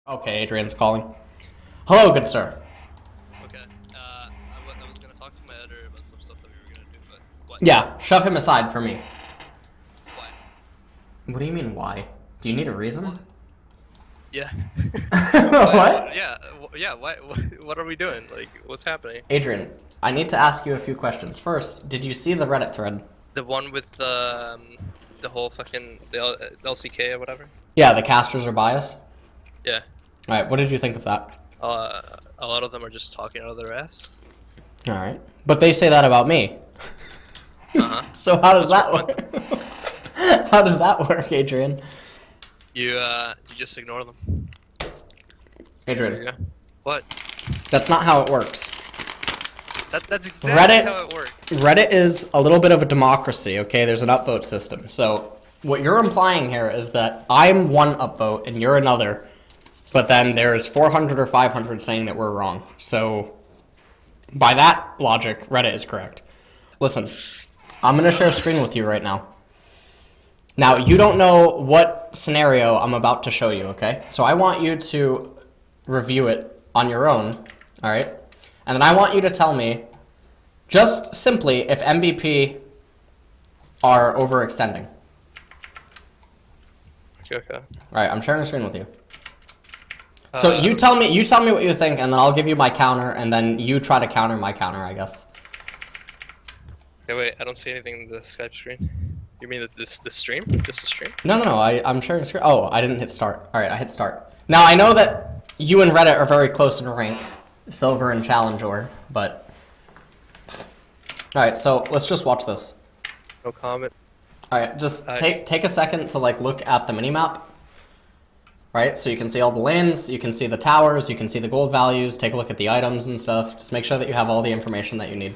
Okay, Adrian's calling. Hello, good sir. Okay. I was gonna talk to my editor about some stuff that we were gonna do, but what? Yeah, shove him aside for me. Why? What do you mean, why? Do you need a reason? What? Yeah. What? Yeah. What are we doing? Like, what's happening? Adrian, I need to ask you a few questions. First, did you see the Reddit thread? The one with the whole fucking LCK or whatever. Yeah, the casters are biased. Yeah. Alright, what did you think of that? A lot of them are just talking out of their ass. Alright. But they say that about me. So how does that work? How does that work, Adrian? You just ignore them. There you Adrian, go. What? that's not how it works. That's exactly Reddit, how it works. Reddit is a little bit of a democracy, okay? There's an upvote system. So what you're implying here is that I'm one upvote and you're another, but then there's 400 or 500 saying that we're wrong. So by that logic, Reddit is correct. Listen, I'm going to share a screen with you right now. Now, you don't know what scenario I'm about to show you, okay? So I want you to review it on your own, all right? And then I want you to tell me, just simply, if MVP are overextending. Okay. All right, I'm sharing a screen with you. So you tell me what you think, and then I'll give you my counter, and then you try to counter my counter, I guess. Okay, wait. I don't see anything in the Skype screen. You mean the stream? Just the stream? No, I'm sharing a screen. Oh, I didn't hit start. All right, I hit start. Now, I know that you and Reddit are very close in rank, Silver and Challenger, but... All right, so let's just watch this. No comment. All right, just take a second to like look at the minimap. Right, so you can see all the lanes, you can see the towers, you can see the gold values, take a look at the items and stuff. Just make sure that you have all the information that you need.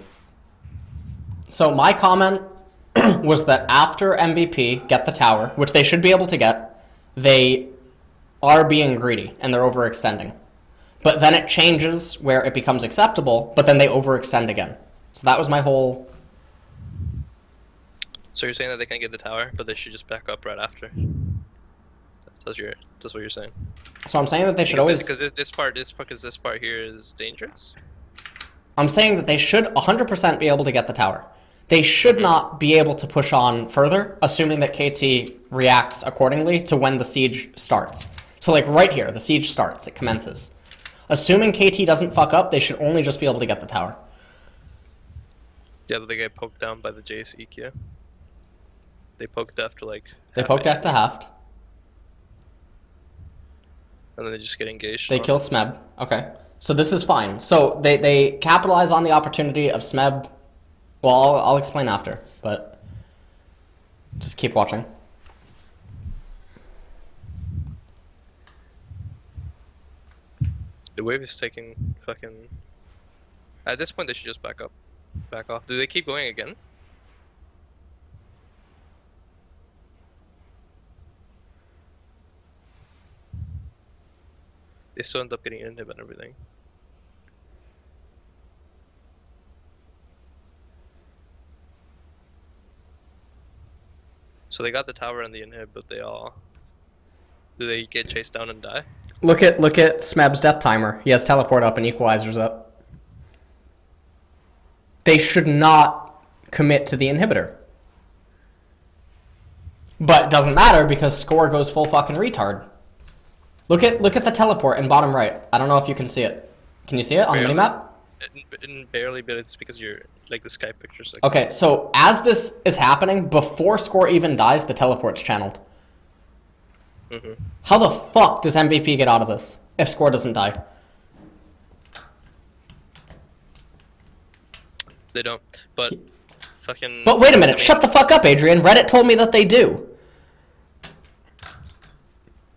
So my comment was that after MVP get the tower, which they should be able to get, they are being greedy and they're overextending. But then it changes where it becomes acceptable, but then they overextend again. So that was my whole... So you're saying that they can't get the tower, but they should just back up right after? That's what you're saying. So I'm saying that they should always... Because this part here is dangerous? I'm saying that they should 100% be able to get the tower. They should not be able to push on further, assuming that KT reacts accordingly to when the siege starts. So like right here, the siege starts, it commences. Assuming KT doesn't fuck up, they should only just be able to get the tower. Yeah, but they get poked down by the Jace EQ. They poked after like... They poked after halved. And then they just get engaged. They kill Smeb. Okay. So this is fine. So they capitalize on the opportunity of Smeb. Well, I'll explain after, but just keep watching. The wave is taking fucking... At this point, they should just back up. Back off. Do they keep going again? They still end up getting inhib and everything. So they got the tower and the inhib, but they all... Do they get chased down and die? Look at Smeb's death timer. He has teleport up and equalizers up. They should not commit to the inhibitor. But it doesn't matter because score goes full fucking retard. Look at the teleport in bottom right. I don't know if you can see it. Can you see it on the minimap? Barely, but it's because you're like the Skype pictures. Like okay, so as this is happening, before score even dies, the teleport's channeled. How the fuck does MVP get out of this if score doesn't die? They don't, but fucking... But wait a minute, shut the fuck up, Adrian. Reddit told me that they do.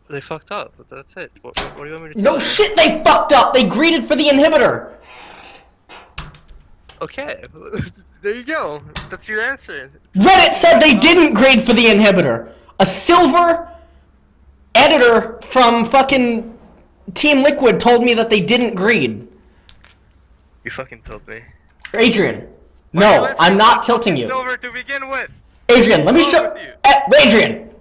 They fucked up, but that's it. What do you want me to No tell you? shit, they fucked up! They greeted for the inhibitor! Okay, there you go. That's your answer. Reddit said they didn't grade for the inhibitor. A silver editor from fucking Team Liquid told me that they didn't greed. You fucking told me. Adrian, no, I'm not tilting you. Silver to begin with. Adrian, let me show... Adrian!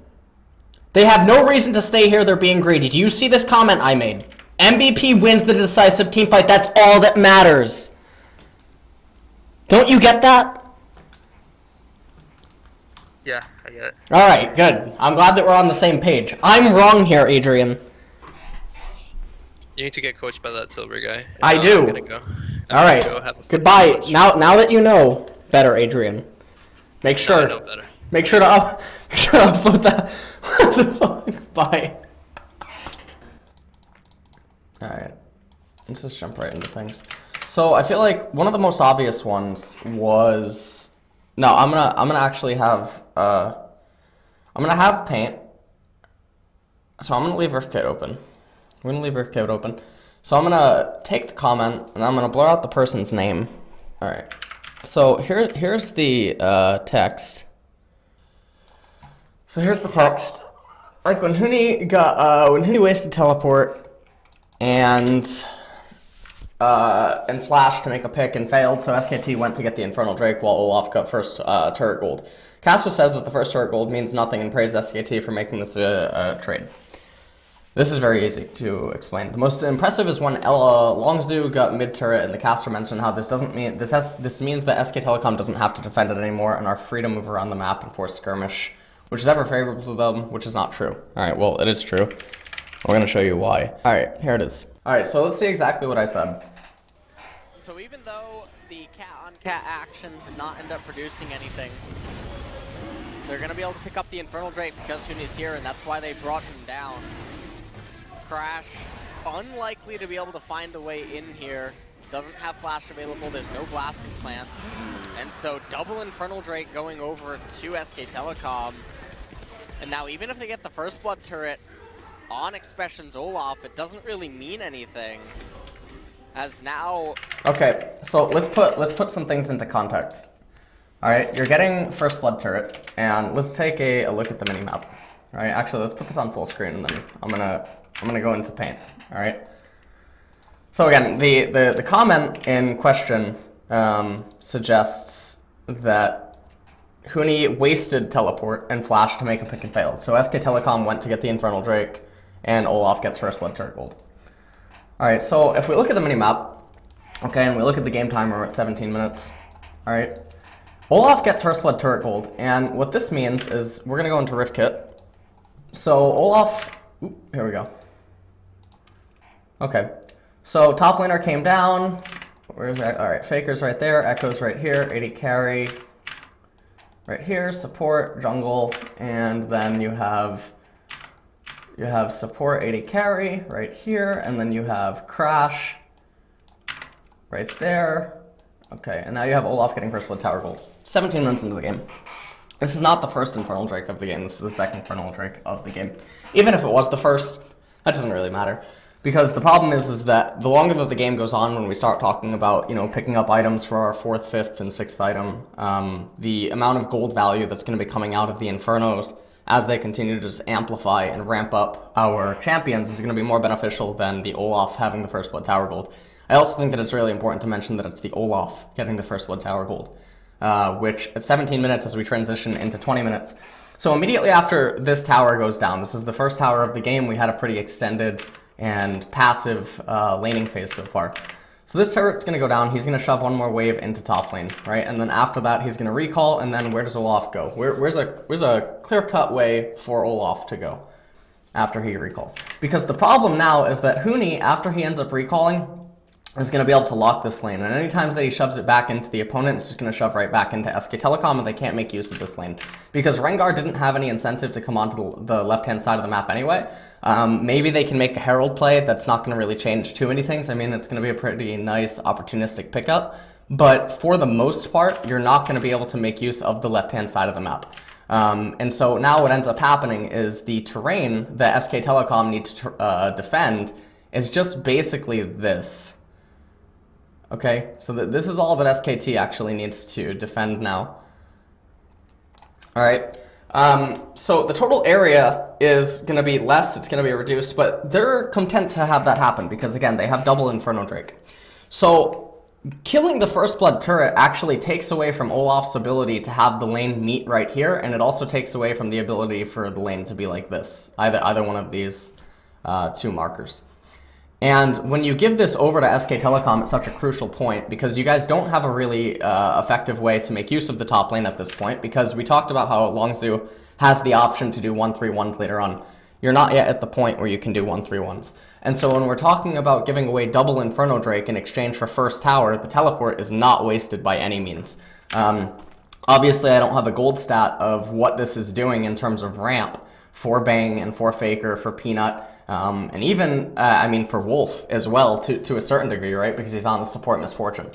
They have no reason to stay here. They're being greedy. Do you see this comment I made? MVP wins the decisive team fight. That's all that matters. Don't you get that? Yeah, I get it. All right, good. I'm glad that we're on the same page. I'm wrong here, Adrian. You need to get coached by that silver guy. I do. I'm gonna go. All right. Goodbye. Now that you know better, Adrian. Make sure. I know better. Make sure to upvote that. Bye. All right. Let's just jump right into things. So I feel like one of the most obvious ones was I'm gonna actually have I'm gonna have paint. So I'm gonna leave Rift Kit open. We're gonna leave Rift Kit open. So I'm gonna take the comment and I'm gonna blur out the person's name. All right. So here's the text. So here's the text. Like when Huni wasted teleport and flashed to make a pick and failed, so SKT went to get the Infernal Drake while Olaf got first turret gold. Caster said that the first turret gold means nothing and praised SKT for making this a trade. This is very easy to explain. The most impressive is when Longzhu got mid turret, and the caster mentioned how this means that SK Telecom doesn't have to defend it anymore and are free to move around the map and force skirmish, which is ever favorable to them, which is not true. All right, well, it is true. We're gonna show you why. All right, here it is. All right, so let's see exactly what I said. So even though the cat-on-cat action did not end up producing anything, they're gonna be able to pick up the Infernal Drake because Huni's here, and that's why they brought him down. Crash, unlikely to be able to find a way in here. Doesn't have flash available, there's no blasting plant. And so double Infernal Drake going over to SK Telecom. And now even if they get the first blood turret on Expression's Olaf, it doesn't really mean anything. As now... Okay, so let's put some things into context. All right, you're getting first blood turret, and let's take a look at the minimap. All right, actually, let's put this on full screen, and then I'm gonna go into paint. All right. So again, the comment in question suggests that Huni wasted teleport and flash to make a pick and failed. So SK Telecom went to get the Infernal Drake, and Olaf gets first blood turret gold. All right. So if we look at the minimap, okay, and we look at the game timer, we're at 17 minutes. All right. Olaf gets first blood turret gold, and what this means is we're gonna go into Rift Kit. So Olaf, here we go. Okay, so top laner came down. Where's that? All right, Faker's right there, Echo's right here, AD carry right here, support, jungle, and then you have support, AD carry right here, and then you have Crash right there. Okay, and now you have Olaf getting first blood tower gold. 17 minutes into the game. This is not the first Infernal Drake of the game, this is the second Infernal Drake of the game. Even if it was the first, that doesn't really matter. Because the problem is that the longer that the game goes on, when we start talking about, picking up items for our 4th, 5th, and 6th item, the amount of gold value that's going to be coming out of the Infernos as they continue to just amplify and ramp up our champions is going to be more beneficial than the Olaf having the first blood tower gold. I also think that it's really important to mention that it's the Olaf getting the first blood tower gold, which at 17 minutes as we transition into 20 minutes. So immediately after this tower goes down, this is the first tower of the game, we had a pretty extended and passive laning phase so far. So this turret's going to go down, he's going to shove one more wave into top lane, right? And then after that, he's going to recall, and then where does Olaf go? Where's a clear-cut way for Olaf to go after he recalls? Because the problem now is that Huni, after he ends up recalling, is going to be able to lock this lane, and anytime that he shoves it back into the opponent, it's just going to shove right back into SK Telecom, and they can't make use of this lane. Because Rengar didn't have any incentive to come onto the left-hand side of the map anyway. Maybe they can make a Herald play that's not going to really change too many things. I mean, it's going to be a pretty nice opportunistic pickup, but for the most part, you're not going to be able to make use of the left-hand side of the map. And so now what ends up happening is the terrain that SK Telecom needs to defend is just basically this. Okay, so this is all that SKT actually needs to defend now. All right, so the total area is going to be less, it's going to be reduced, but they're content to have that happen because, again, they have double Inferno Drake. So killing the First Blood turret actually takes away from Olaf's ability to have the lane meet right here, and it also takes away from the ability for the lane to be like this, either one of these two markers. And when you give this over to SK Telecom at such a crucial point, because you guys don't have a really effective way to make use of the top lane at this point, because we talked about how Longzhu has the option to do 1-3-1s later on. You're not yet at the point where you can do 1-3-1s. And so when we're talking about giving away double Inferno Drake in exchange for first tower, the teleport is not wasted by any means. Obviously, I don't have a gold stat of what this is doing in terms of ramp for Bang and for Faker, for Peanut, and even, I mean, for Wolf as well, to a certain degree, right? Because he's on the support Misfortune.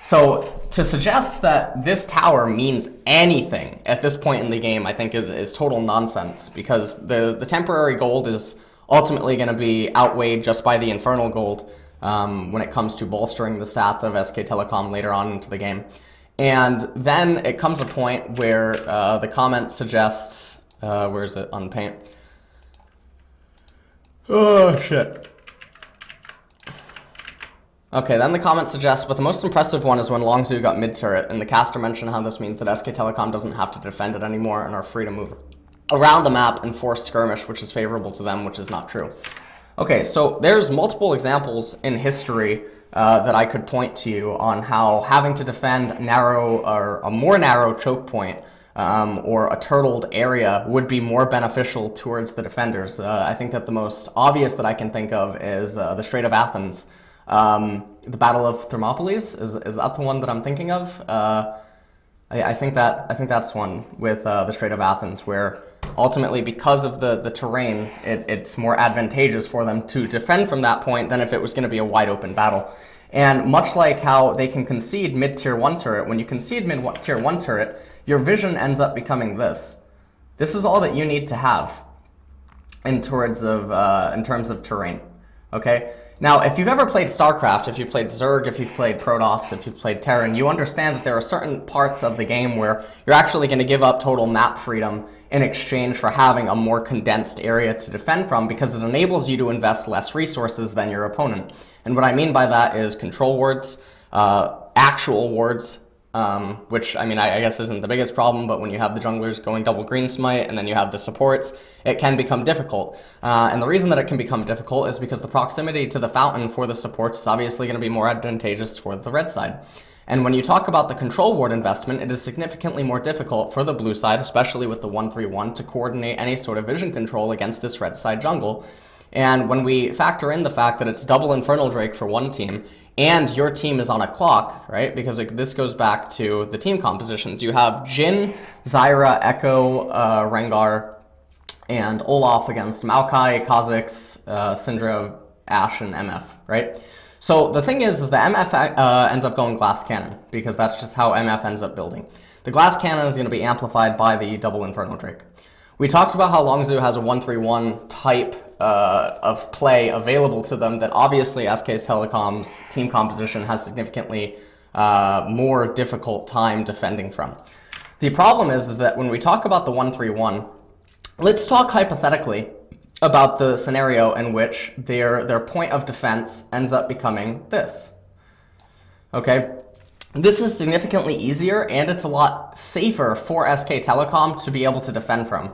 So to suggest that this tower means anything at this point in the game, I think is total nonsense, because the temporary gold is ultimately going to be outweighed just by the infernal gold when it comes to bolstering the stats of SK Telecom later on into the game. And then it comes a point where the comment suggests, where is it on paint? Oh, shit. Okay, then the comment suggests, but the most impressive one is when Longzhu got mid-turret, and the caster mentioned how this means that SK Telecom doesn't have to defend it anymore and are free to move around the map and force skirmish, which is favorable to them, which is not true. Okay, so there's multiple examples in history that I could point to you on how having to defend narrow or a more narrow choke point or a turtled area would be more beneficial towards the defenders. I think that the most obvious that I can think of is the Strait of Athens. The Battle of Thermopylae, is that the one that I'm thinking of? I think that's one with the Strait of Athens, where ultimately, because of the terrain, it's more advantageous for them to defend from that point than if it was going to be a wide open battle. And much like how they can concede mid-tier 1 turret, when you concede mid-tier 1 turret, your vision ends up becoming this. This is all that you need to have in terms of terrain. Okay? Now, if you've ever played StarCraft, if you've played Zerg, if you've played Protoss, if you've played Terran, you understand that there are certain parts of the game where you're actually going to give up total map freedom in exchange for having a more condensed area to defend from, because it enables you to invest less resources than your opponent. And what I mean by that is control wards, actual wards, which, I mean, I guess isn't the biggest problem, but when you have the junglers going double green smite and then you have the supports, it can become difficult. And the reason that it can become difficult is because the proximity to the fountain for the supports is obviously going to be more advantageous for the red side. And when you talk about the control ward investment, it is significantly more difficult for the blue side, especially with the 1-3-1, to coordinate any sort of vision control against this red side jungle. And when we factor in the fact that it's double Infernal Drake for one team, and your team is on a clock, right? Because this goes back to the team compositions. You have Jhin, Zyra, Echo, Rengar, and Olaf against Maokai, Kha'Zix, Syndra, Ashe, and MF, right? So the thing is that MF ends up going Glass Cannon, because that's just how MF ends up building. The Glass Cannon is going to be amplified by the double Infernal Drake. We talked about how Longzhu has a 1-3-1 type of play available to them that obviously SK Telecom's team composition has significantly more difficult time defending from. The problem is that when we talk about the 1-3-1, let's talk hypothetically about the scenario in which their point of defense ends up becoming this. Okay? This is significantly easier, and it's a lot safer for SK Telecom to be able to defend from,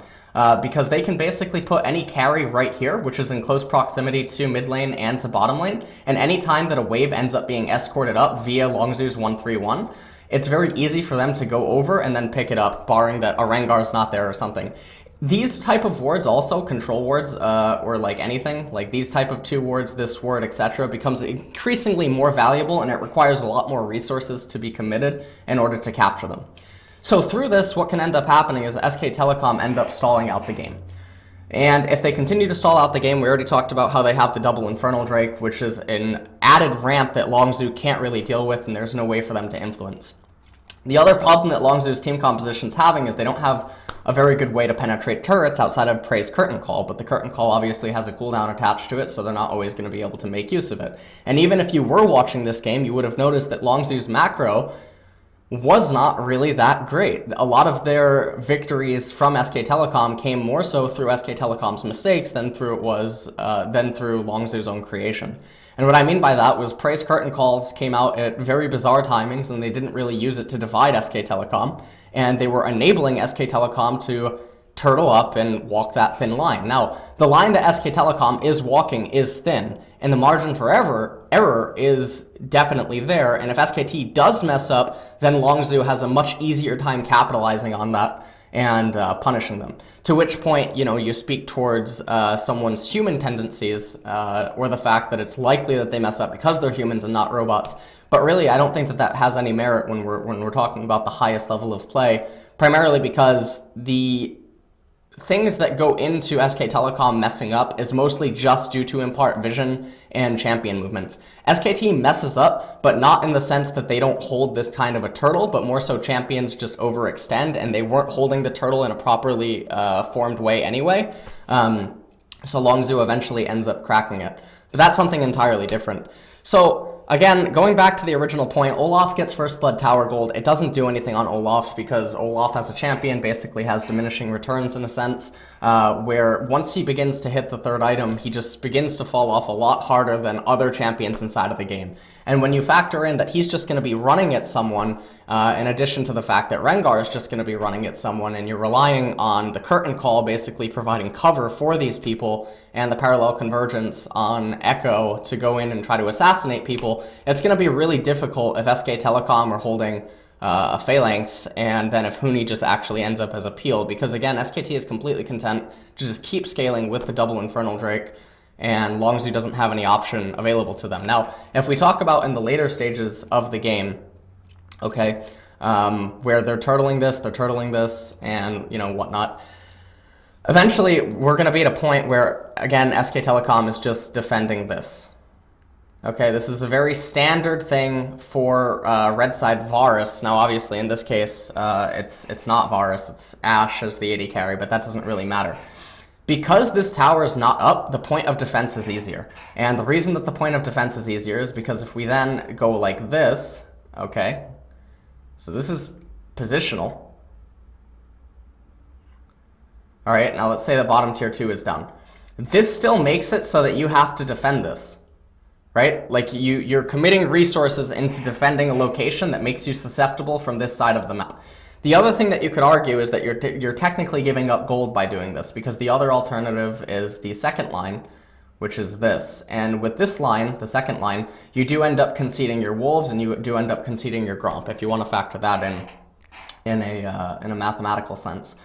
because they can basically put any carry right here, which is in close proximity to mid lane and to bottom lane, and any time that a wave ends up being escorted up via Longzhu's 1-3-1, it's very easy for them to go over and then pick it up, barring that a Rengar's not there or something. These type of wards also, control wards, or like anything, like these type of 2 wards, this ward, etc., becomes increasingly more valuable, and it requires a lot more resources to be committed in order to capture them. So through this, what can end up happening is SK Telecom end up stalling out the game. And if they continue to stall out the game, we already talked about how they have the double Infernal Drake, which is an added ramp that Longzhu can't really deal with, and there's no way for them to influence. The other problem that Longzhu's team composition's having is they don't have a very good way to penetrate turrets outside of Prey's Curtain Call, but the Curtain Call obviously has a cooldown attached to it, so they're not always going to be able to make use of it. And even if you were watching this game, you would have noticed that Longzhu's macro was not really that great. A lot of their victories from SK Telecom came more so through SK Telecom's mistakes than through Longzhu's own creation. And what I mean by that was Prey's curtain calls came out at very bizarre timings, and they didn't really use it to divide SK Telecom, and they were enabling SK Telecom to turtle up and walk that thin line. Now, the line that SK Telecom is walking is thin, and the margin for error is definitely there, and if SKT does mess up, then Longzhu has a much easier time capitalizing on that and punishing them. To which point, you speak towards someone's human tendencies, or the fact that it's likely that they mess up because they're humans and not robots. But really, I don't think that that has any merit when we're talking about the highest level of play, primarily because the things that go into SK Telecom messing up is mostly just due to in part vision and champion movements. SKT messes up, but not in the sense that they don't hold this kind of a turtle, but more so champions just overextend, and they weren't holding the turtle in a properly formed way anyway. So Longzhu eventually ends up cracking it. But that's something entirely different. So again, going back to the original point, Olaf gets First Blood Tower Gold. It doesn't do anything on Olaf because Olaf as a champion basically has diminishing returns in a sense, where once he begins to hit the third item, he just begins to fall off a lot harder than other champions inside of the game. And when you factor in that he's just going to be running at someone, in addition to the fact that Rengar is just going to be running at someone, and you're relying on the curtain call basically providing cover for these people, and the parallel convergence on Echo to go in and try to assassinate people, it's going to be really difficult if SK Telecom are holding a Phalanx, and then if Huni just actually ends up as a peel, because again, SKT is completely content to just keep scaling with the double Infernal Drake, and Longzhu doesn't have any option available to them. Now, if we talk about in the later stages of the game, okay, where they're turtling this, and whatnot, eventually we're going to be at a point where, again, SK Telecom is just defending this. Okay, this is a very standard thing for red side Varus. Now, obviously, in this case, it's not Varus, it's Ashe as the AD carry, but that doesn't really matter. Because this tower is not up, the point of defense is easier. And the reason that the point of defense is easier is because if we then go like this, okay, so this is positional. All right, now let's say the bottom tier 2 is down. This still makes it so that you have to defend this, right? Like you're committing resources into defending a location that makes you susceptible from this side of the map. The other thing that you could argue is that you're technically giving up gold by doing this, because the other alternative is the second line, which is this. And with this line, the second line, you do end up conceding your wolves, and you do end up conceding your gromp, if you want to factor that in a mathematical sense.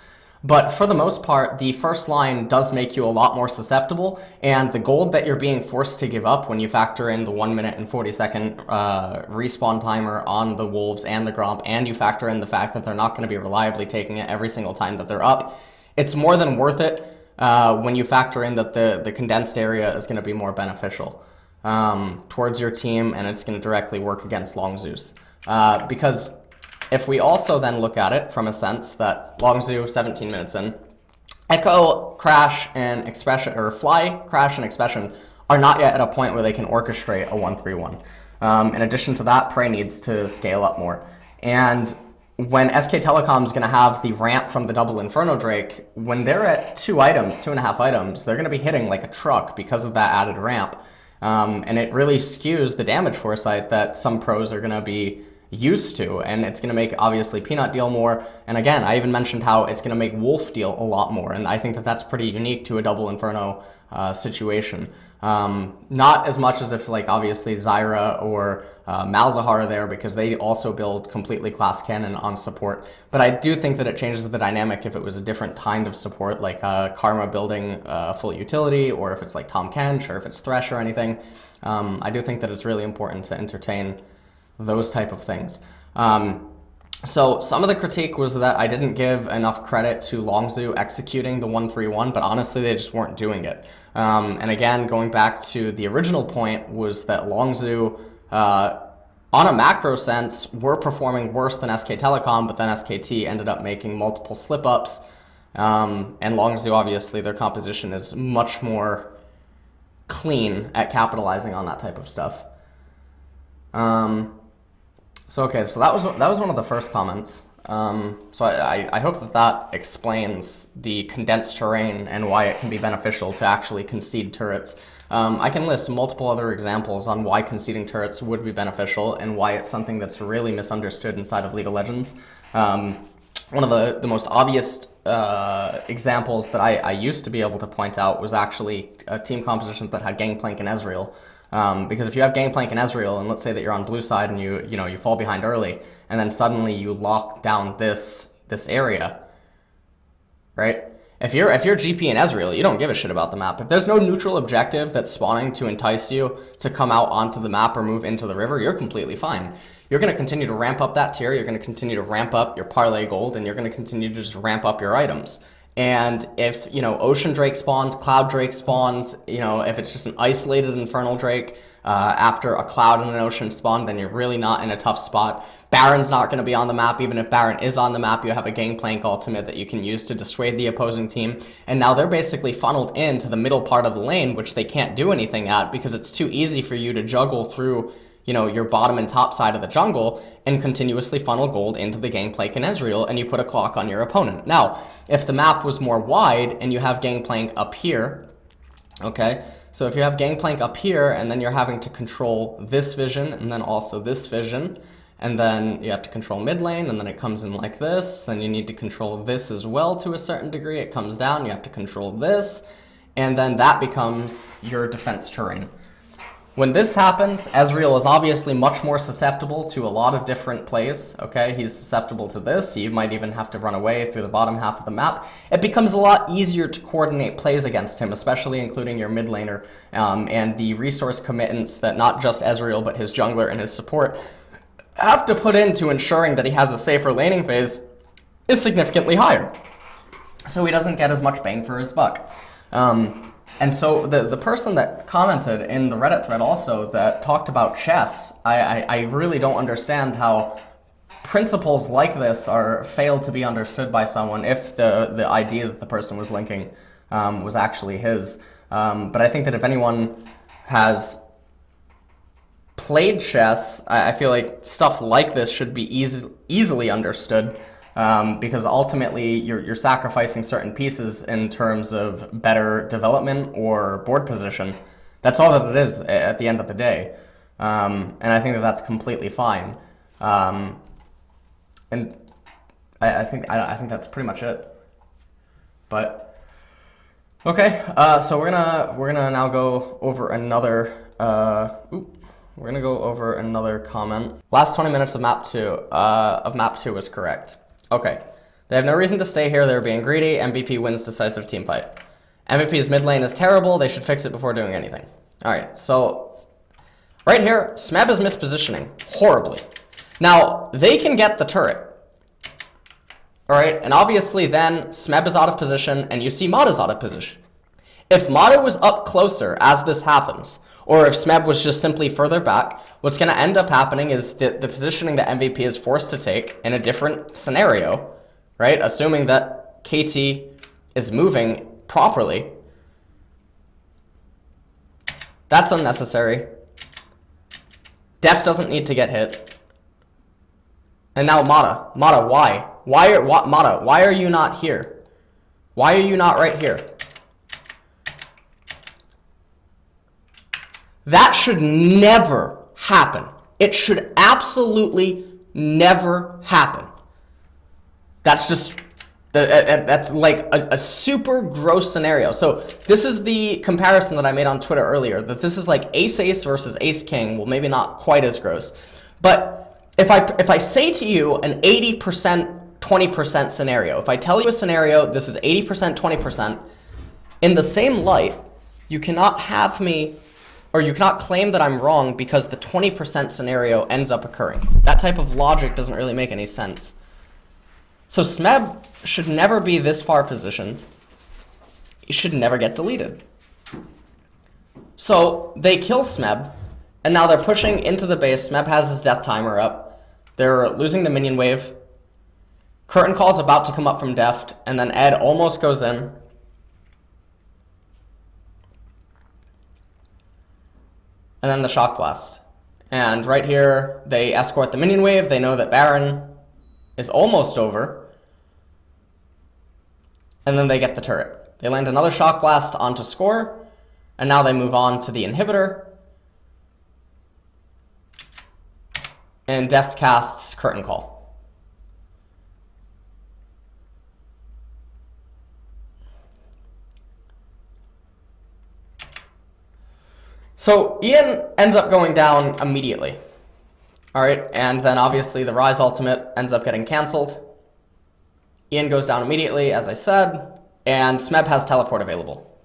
But for the most part, the first line does make you a lot more susceptible, and the gold that you're being forced to give up when you factor in the 1 minute and 40-second respawn timer on the wolves and the gromp, and you factor in the fact that they're not going to be reliably taking it every single time that they're up, it's more than worth it when you factor in that the condensed area is going to be more beneficial towards your team, and it's going to directly work against Longzhu's. Because if we also then look at it from a sense that Longzhu, 17 minutes in, Echo, Crash, and Expression, or Fly, Crash, and Expression are not yet at a point where they can orchestrate a 1-3-1. In addition to that, Prey needs to scale up more. And when SK Telecom is going to have the ramp from the double Inferno Drake, when they're at 2.5 items, they're going to be hitting like a truck because of that added ramp. And it really skews the damage foresight that some pros are going to be used to, and it's going to make obviously Peanut deal more, and again, I even mentioned how it's going to make Wolf deal a lot more, and I think that that's pretty unique to a double Inferno situation. Not as much as if like obviously Zyra or Malzahar are there, because they also build completely class cannon on support, but I do think that it changes the dynamic if it was a different kind of support, like Karma building full utility, or if it's like Tahm Kench, or if it's Thresh or anything. I do think that it's really important to entertain those type of things. So some of the critique was that I didn't give enough credit to Longzhu executing the 1-3-1, but honestly they just weren't doing it. And again, going back to the original point, was that Longzhu, on a macro sense, were performing worse than SK Telecom, but then SKT ended up making multiple slip-ups. And Longzhu, obviously, their composition is much more clean at capitalizing on that type of stuff. So okay, so that was one of the first comments. So I hope that explains the condensed terrain and why it can be beneficial to actually concede turrets. I can list multiple other examples on why conceding turrets would be beneficial and why it's something that's really misunderstood inside of League of Legends. One of the most obvious examples that I used to be able to point out was actually team compositions that had Gangplank and Ezreal. Because if you have Gangplank and Ezreal, and let's say that you're on blue side and you fall behind early, and then suddenly you lock down this area, right? If you're GP and Ezreal, you don't give a shit about the map. If there's no neutral objective that's spawning to entice you to come out onto the map or move into the river, you're completely fine. You're going to continue to ramp up that tier, you're going to continue to ramp up your parlay gold, and you're going to continue to just ramp up your items. And if, Ocean Drake spawns, Cloud Drake spawns, if it's just an isolated Infernal Drake after a Cloud and an Ocean spawn, then you're really not in a tough spot. Baron's not going to be on the map. Even if Baron is on the map, you have a Gangplank ultimate that you can use to dissuade the opposing team. And now they're basically funneled into the middle part of the lane, which they can't do anything at because it's too easy for you to juggle through your bottom and top side of the jungle and continuously funnel gold into the Gangplank and Ezreal, and you put a clock on your opponent. Now, if the map was more wide and you have Gangplank up here, okay, so if you have Gangplank up here and then you're having to control this vision and then also this vision, and then you have to control mid lane, and then it comes in like this, then you need to control this as well to a certain degree. It comes down, you have to control this, and then that becomes your defense terrain. When this happens, Ezreal is obviously much more susceptible to a lot of different plays, okay? He's susceptible to this. You might even have to run away through the bottom half of the map. It becomes a lot easier to coordinate plays against him, especially including your mid laner, and the resource commitments that not just Ezreal, but his jungler and his support have to put into ensuring that he has a safer laning phase is significantly higher. So he doesn't get as much bang for his buck. And so the person that commented in the Reddit thread also that talked about chess, I really don't understand how principles like this fail to be understood by someone if the idea that the person was linking was actually his. But I think that if anyone has played chess, I feel like stuff like this should be easily understood. Because ultimately you're sacrificing certain pieces in terms of better development or board position. That's all that it is at the end of the day, and I think that that's completely fine. And I think that's pretty much it. But okay, so we're gonna now go over another. We're gonna go over another comment. Last 20 minutes of map 2 was correct. Okay, they have no reason to stay here. They're being greedy. MVP wins decisive team fight. MVP's mid lane is terrible. They should fix it before doing anything. All right, so right here, Smeb is mispositioning horribly. Now, they can get the turret. All right, and obviously then Smeb is out of position and you see Mata's out of position. If Mata was up closer as this happens, or if Smeb was just simply further back, what's going to end up happening is that the positioning that MVP is forced to take in a different scenario, right? Assuming that KT is moving properly. That's unnecessary. Def doesn't need to get hit. And now Mata. Mata, why? Mata, why are you not here? Why are you not right here? That should never happen. It should absolutely never happen. That's just, that's like a super gross scenario. So this is the comparison that I made on Twitter earlier, that this is like ace-ace versus ace-king. Well, maybe not quite as gross. But if I say to you an 80%, 20% scenario, if I tell you a scenario, this is 80%, 20%, in the same light, you cannot have me, or you cannot claim that I'm wrong because the 20% scenario ends up occurring. That type of logic doesn't really make any sense. So Smeb should never be this far positioned. He should never get deleted. So they kill Smeb, and now they're pushing into the base. Smeb has his death timer up. They're losing the minion wave. Curtain Call's about to come up from Deft, and then Ed almost goes in. And then the shock blast. And right here, they escort the minion wave. They know that Baron is almost over. And then they get the turret. They land another Shock Blast onto score. And now they move on to the inhibitor. And Deft casts Curtain Call. So Ian ends up going down immediately. All right, and then obviously the Rise ultimate ends up getting canceled. Ian goes down immediately, as I said, and Smeb has teleport available.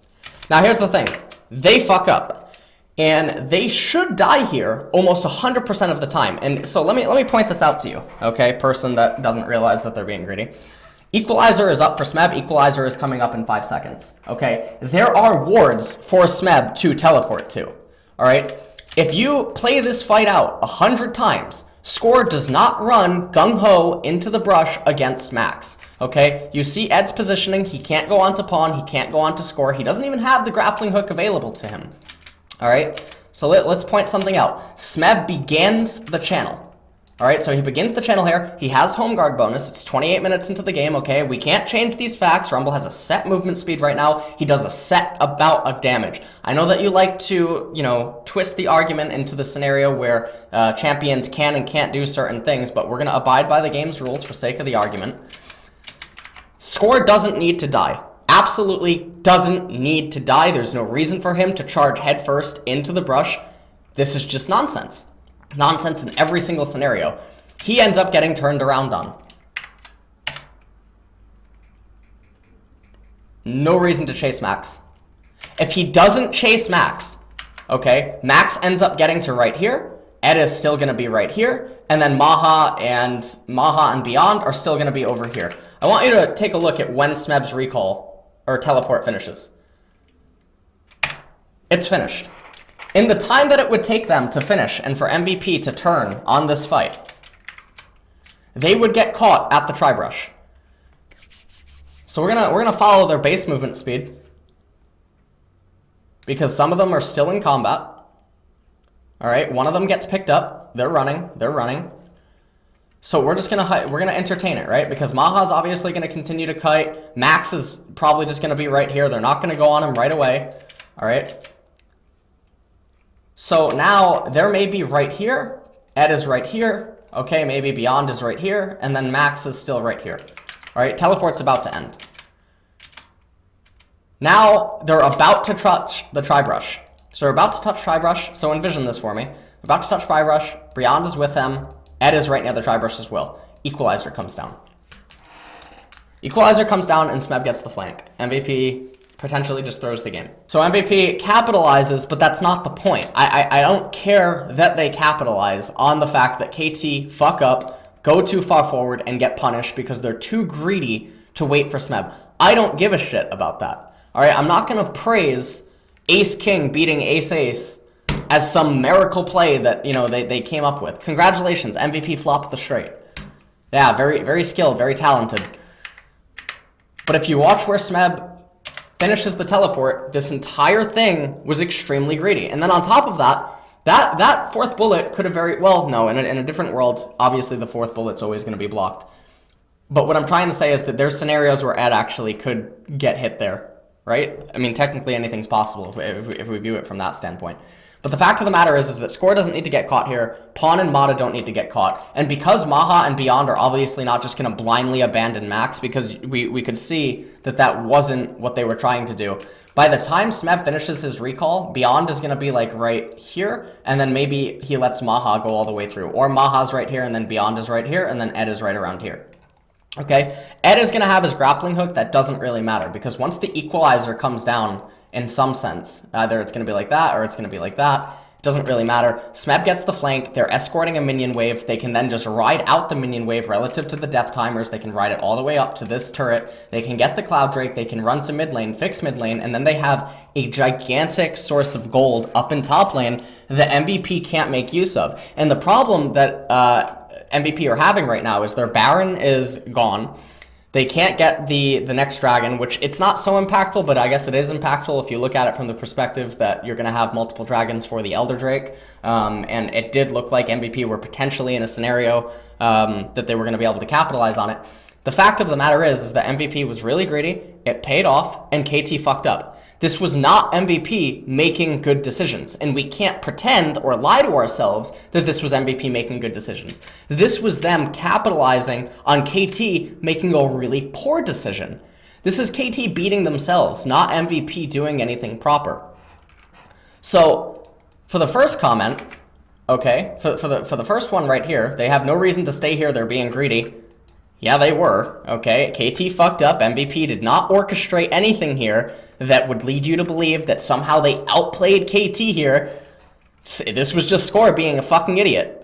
Now here's the thing. They fuck up, and they should die here almost 100% of the time. And so let me point this out to you, okay, person that doesn't realize that they're being greedy. Equalizer is up for Smeb. Equalizer is coming up in 5 seconds, okay? There are wards for Smeb to teleport to, all right? If you play this fight out 100 times, Score does not run gung-ho into the brush against Max, okay? You see Ed's positioning. He can't go onto pawn. He can't go onto Score. He doesn't even have the grappling hook available to him, all right? So let's point something out. Smeb begins the channel. All right, so he begins the channel here. He has home guard bonus. It's 28 minutes into the game, okay? We can't change these facts. Rumble has a set movement speed right now. He does a set amount of damage. I know that you like to, twist the argument into the scenario where champions can and can't do certain things, but we're going to abide by the game's rules for sake of the argument. Score doesn't need to die. Absolutely doesn't need to die. There's no reason for him to charge headfirst into the brush. This is just nonsense. Nonsense in every single scenario. He ends up getting turned around on. No reason to chase Max. If he doesn't chase Max, okay, Max ends up getting to right here. Ed is still going to be right here. And then Maha and Beyond are still going to be over here. I want you to take a look at when Smeb's recall or teleport finishes. It's finished. In the time that it would take them to finish and for MVP to turn on this fight, they would get caught at the tri-brush. So we're gonna follow their base movement speed because some of them are still in combat. All right, one of them gets picked up. They're running. So we're gonna entertain it, right? Because Maha's obviously gonna continue to kite. Max is probably just gonna be right here. They're not gonna go on him right away. All right. So now there may be right here, Ed is right here, okay, maybe Beyond is right here, and then Max is still right here. All right, teleport's about to end. Now they're about to touch the tri-brush. So they're about to touch tri-brush, so envision this for me. About to touch tri-brush, Beyond is with them, Ed is right near the tri-brush as well. Equalizer comes down. Equalizer comes down and Smeb gets the flank. MVP potentially just throws the game. So MVP capitalizes, but that's not the point. I don't care that they capitalize on the fact that KT fuck up, go too far forward, and get punished because they're too greedy to wait for Smeb. I don't give a shit about that. All right, I'm not going to praise Ace King beating Ace Ace as some miracle play that, they came up with. Congratulations, MVP flopped the straight. Yeah, very, very skilled, very talented. But if you watch where Smeb finishes the teleport, this entire thing was extremely greedy. And then on top of that, that fourth bullet could have in a different world, obviously the fourth bullet's always going to be blocked. But what I'm trying to say is that there's scenarios where Ed actually could get hit there, right? I mean, technically anything's possible if we view it from that standpoint. But the fact of the matter is that Score doesn't need to get caught here. Pawn and Mata don't need to get caught. And because Maha and Beyond are obviously not just going to blindly abandon Max, because we could see that wasn't what they were trying to do. By the time Smeb finishes his recall, Beyond is going to be like right here, and then maybe he lets Maha go all the way through. Or Maha's right here, and then Beyond is right here, and then Ed is right around here. Okay? Ed is going to have his grappling hook. That doesn't really matter, because once the equalizer comes down, in some sense, either it's going to be like that or it's going to be like that. It doesn't really matter. Smeb gets the flank. They're escorting a minion wave. They can then just ride out the minion wave relative to the death timers. They can ride it all the way up to this turret. They can get the Cloud Drake. They can run to mid lane, fix mid lane, and then they have a gigantic source of gold up in top lane that MVP can't make use of. And the problem that MVP are having right now is their Baron is gone. They can't get the next dragon, which it's not so impactful, but I guess it is impactful if you look at it from the perspective that you're going to have multiple dragons for the Elder Drake. And it did look like MVP were potentially in a scenario that they were going to be able to capitalize on it. The fact of the matter is that MVP was really greedy, it paid off, and KT fucked up. This was not MVP making good decisions, and we can't pretend or lie to ourselves that this was MVP making good decisions. This was them capitalizing on KT making a really poor decision. This is KT beating themselves, not MVP doing anything proper. So, for the first comment, okay, for the first one right here, they have no reason to stay here, they're being greedy. Yeah, they were, okay? KT fucked up. MVP did not orchestrate anything here that would lead you to believe that somehow they outplayed KT here. This was just Score being a fucking idiot.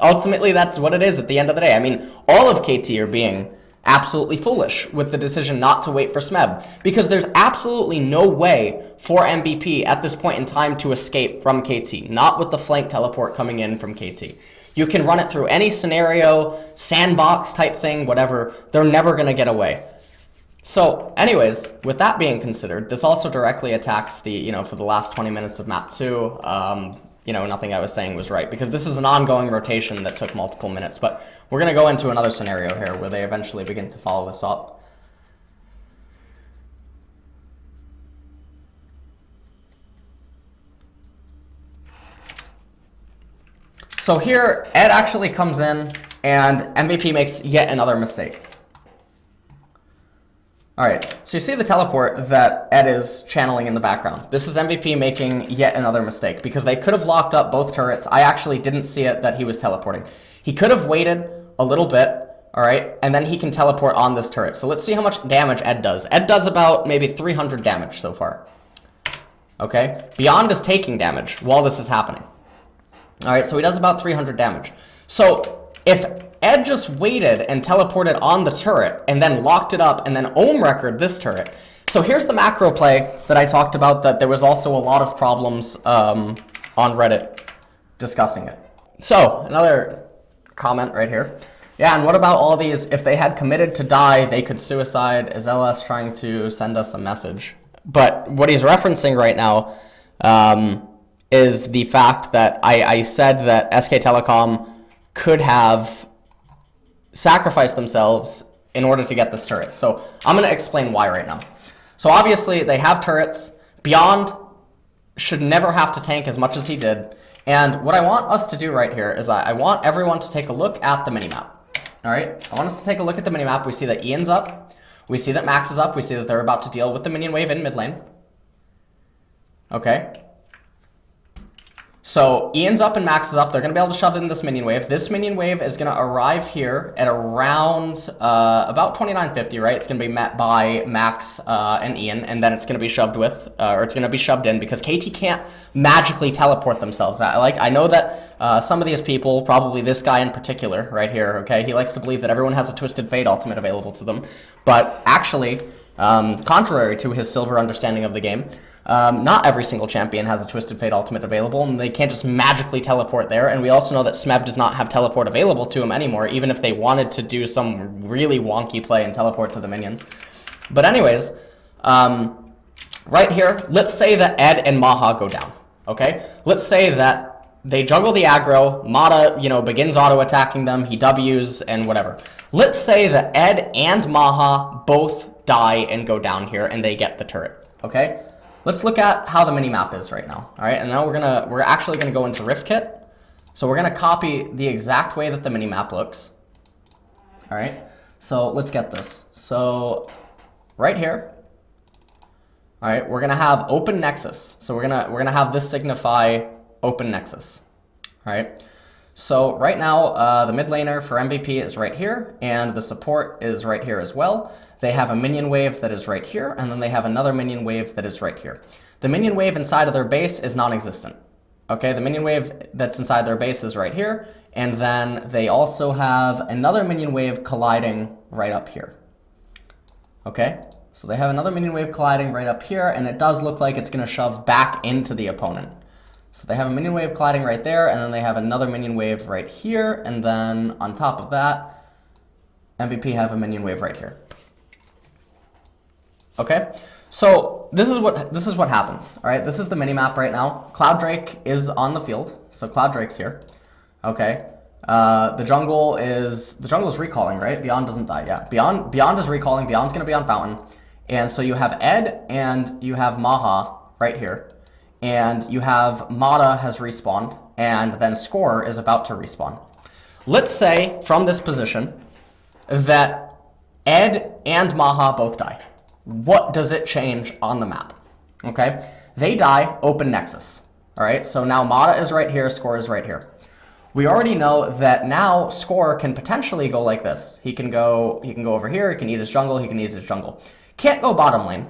Ultimately, that's what it is at the end of the day. I mean, all of KT are being absolutely foolish with the decision not to wait for Smeb, because there's absolutely no way for MVP at this point in time to escape from KT, not with the flank teleport coming in from KT. You can run it through any scenario, sandbox type thing, whatever. They're never going to get away. So anyways, with that being considered, this also directly attacks the, for the last 20 minutes of map 2, nothing I was saying was right, because this is an ongoing rotation that took multiple minutes. But we're going to go into another scenario here where they eventually begin to follow this up. So here, Ed actually comes in, and MVP makes yet another mistake. All right, so you see the teleport that Ed is channeling in the background. This is MVP making yet another mistake, because they could have locked up both turrets. I actually didn't see it that he was teleporting. He could have waited a little bit, all right, and then he can teleport on this turret. So let's see how much damage Ed does. Ed does about maybe 300 damage so far. Okay, Beyond is taking damage while this is happening. All right, so he does about 300 damage. So if Ed just waited and teleported on the turret and then locked it up and then ohm record this turret. So here's the macro play that I talked about, that there was also a lot of problems on Reddit discussing it. So another comment right here. Yeah, and what about all these, if they had committed to die, they could suicide? Is LS trying to send us a message? But what he's referencing right now is the fact that I said that SK Telecom could have sacrificed themselves in order to get this turret. So I'm going to explain why right now. So obviously they have turrets. Beyond should never have to tank as much as he did. And what I want us to do right here is I want everyone to take a look at the minimap. All right, I want us to take a look at the minimap. We see that Ian's up. We see that Max is up. We see that they're about to deal with the minion wave in mid lane. Okay. So Ian's up and Max is up. They're going to be able to shove in this minion wave. This minion wave is going to arrive here at around about 2950, right? It's going to be met by Max and Ian, and then it's going to be shoved with, or it's going to be shoved in, because KT can't magically teleport themselves. I know that some of these people, probably this guy in particular right here, okay, he likes to believe that everyone has a Twisted Fate ultimate available to them, but actually, contrary to his silver understanding of the game, not every single champion has a Twisted Fate ultimate available, and they can't just magically teleport there. And we also know that Smeb does not have teleport available to him anymore, even if they wanted to do some really wonky play and teleport to the minions. But anyways, right here, let's say that Ed and Maha go down, okay? Let's say that they juggle the aggro, Mata, begins auto-attacking them, he Ws and whatever. Let's say that Ed and Maha both die and go down here, and they get the turret, okay? Let's look at how the minimap is right now, all right? And now we're actually gonna go into Rift Kit. So we're gonna copy the exact way that the minimap looks, all right? So let's get this. So right here, all right, we're gonna have open nexus. So we're gonna have this signify open nexus, all right? So right now, the mid laner for MVP is right here, and the support is right here as well. They have a minion wave that is right here, and then they have another minion wave that is right here. The minion wave inside of their base is non-existent. Okay, the minion wave that's inside their base is right here, and then they also have another minion wave colliding right up here. Okay, so they have another minion wave colliding right up here, and it does look like it's going to shove back into the opponent. So they have a minion wave colliding right there, and then they have another minion wave right here, and then on top of that, MVP have a minion wave right here. Okay, so this is what happens. All right, this is the mini map right now. Cloud Drake is on the field, so Cloud Drake's here. Okay, the jungle is recalling, right? Beyond doesn't die. Yeah, Beyond is recalling. Beyond's gonna be on Fountain, and so you have Ed and you have Maha right here, and you have Mata has respawned, and then Score is about to respawn. Let's say from this position that Ed and Maha both die. What does it change on the map? Okay, they die, open Nexus. All right, so now Mata is right here, Score is right here. We already know that now Score can potentially go like this. He can go over here, he can eat his jungle, he can eat his jungle. Can't go bottom lane.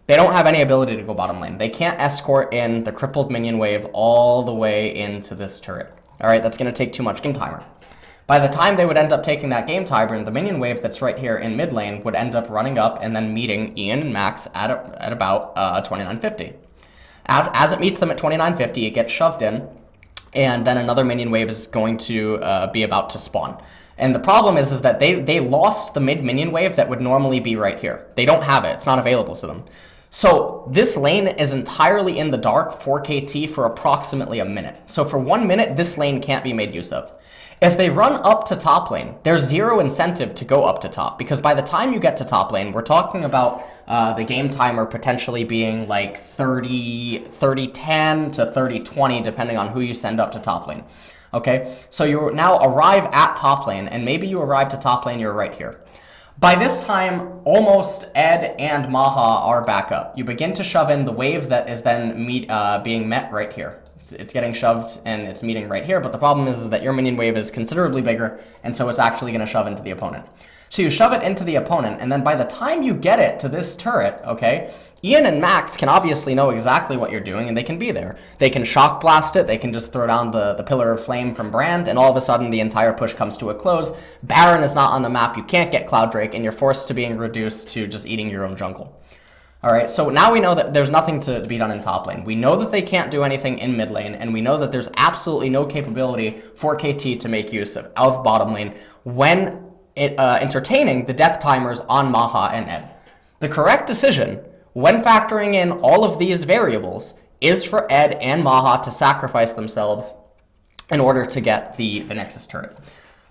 They don't have any ability to go bottom lane. They can't escort in the crippled minion wave all the way into this turret. All right, that's gonna take too much game timer. By the time they would end up taking that game timer, the minion wave that's right here in mid lane would end up running up and then meeting Ian and Max at about 2950. As it meets them at 2950, it gets shoved in, and then another minion wave is going to be about to spawn. And the problem is that they lost the mid minion wave that would normally be right here. They don't have it. It's not available to them. So this lane is entirely in the dark for KT for approximately a minute. So for 1 minute, this lane can't be made use of. If they run up to top lane, there's zero incentive to go up to top, because by the time you get to top lane, we're talking about the game timer potentially being like 30-10 to 30-20, depending on who you send up to top lane. Okay, so you now arrive at top lane, and maybe you arrive to top lane, you're right here. By this time, almost Ed and Maha are back up. You begin to shove in the wave that is then being met right here. It's getting shoved and it's meeting right here, but the problem is that your minion wave is considerably bigger, and so it's actually going to shove into the opponent. So you shove it into the opponent, and then by the time you get it to this turret, okay, Ian and Max can obviously know exactly what you're doing, and they can be there. They can shock blast it, they can just throw down the Pillar of Flame from Brand, and all of a sudden the entire push comes to a close. Baron is not on the map, you can't get Cloud Drake, and you're forced to being reduced to just eating your own jungle. All right, so now we know that there's nothing to be done in top lane. We know that they can't do anything in mid lane, and we know that there's absolutely no capability for KT to make use of bottom lane when entertaining the death timers on Maha and Ed. The correct decision, when factoring in all of these variables, is for Ed and Maha to sacrifice themselves in order to get the Nexus turret.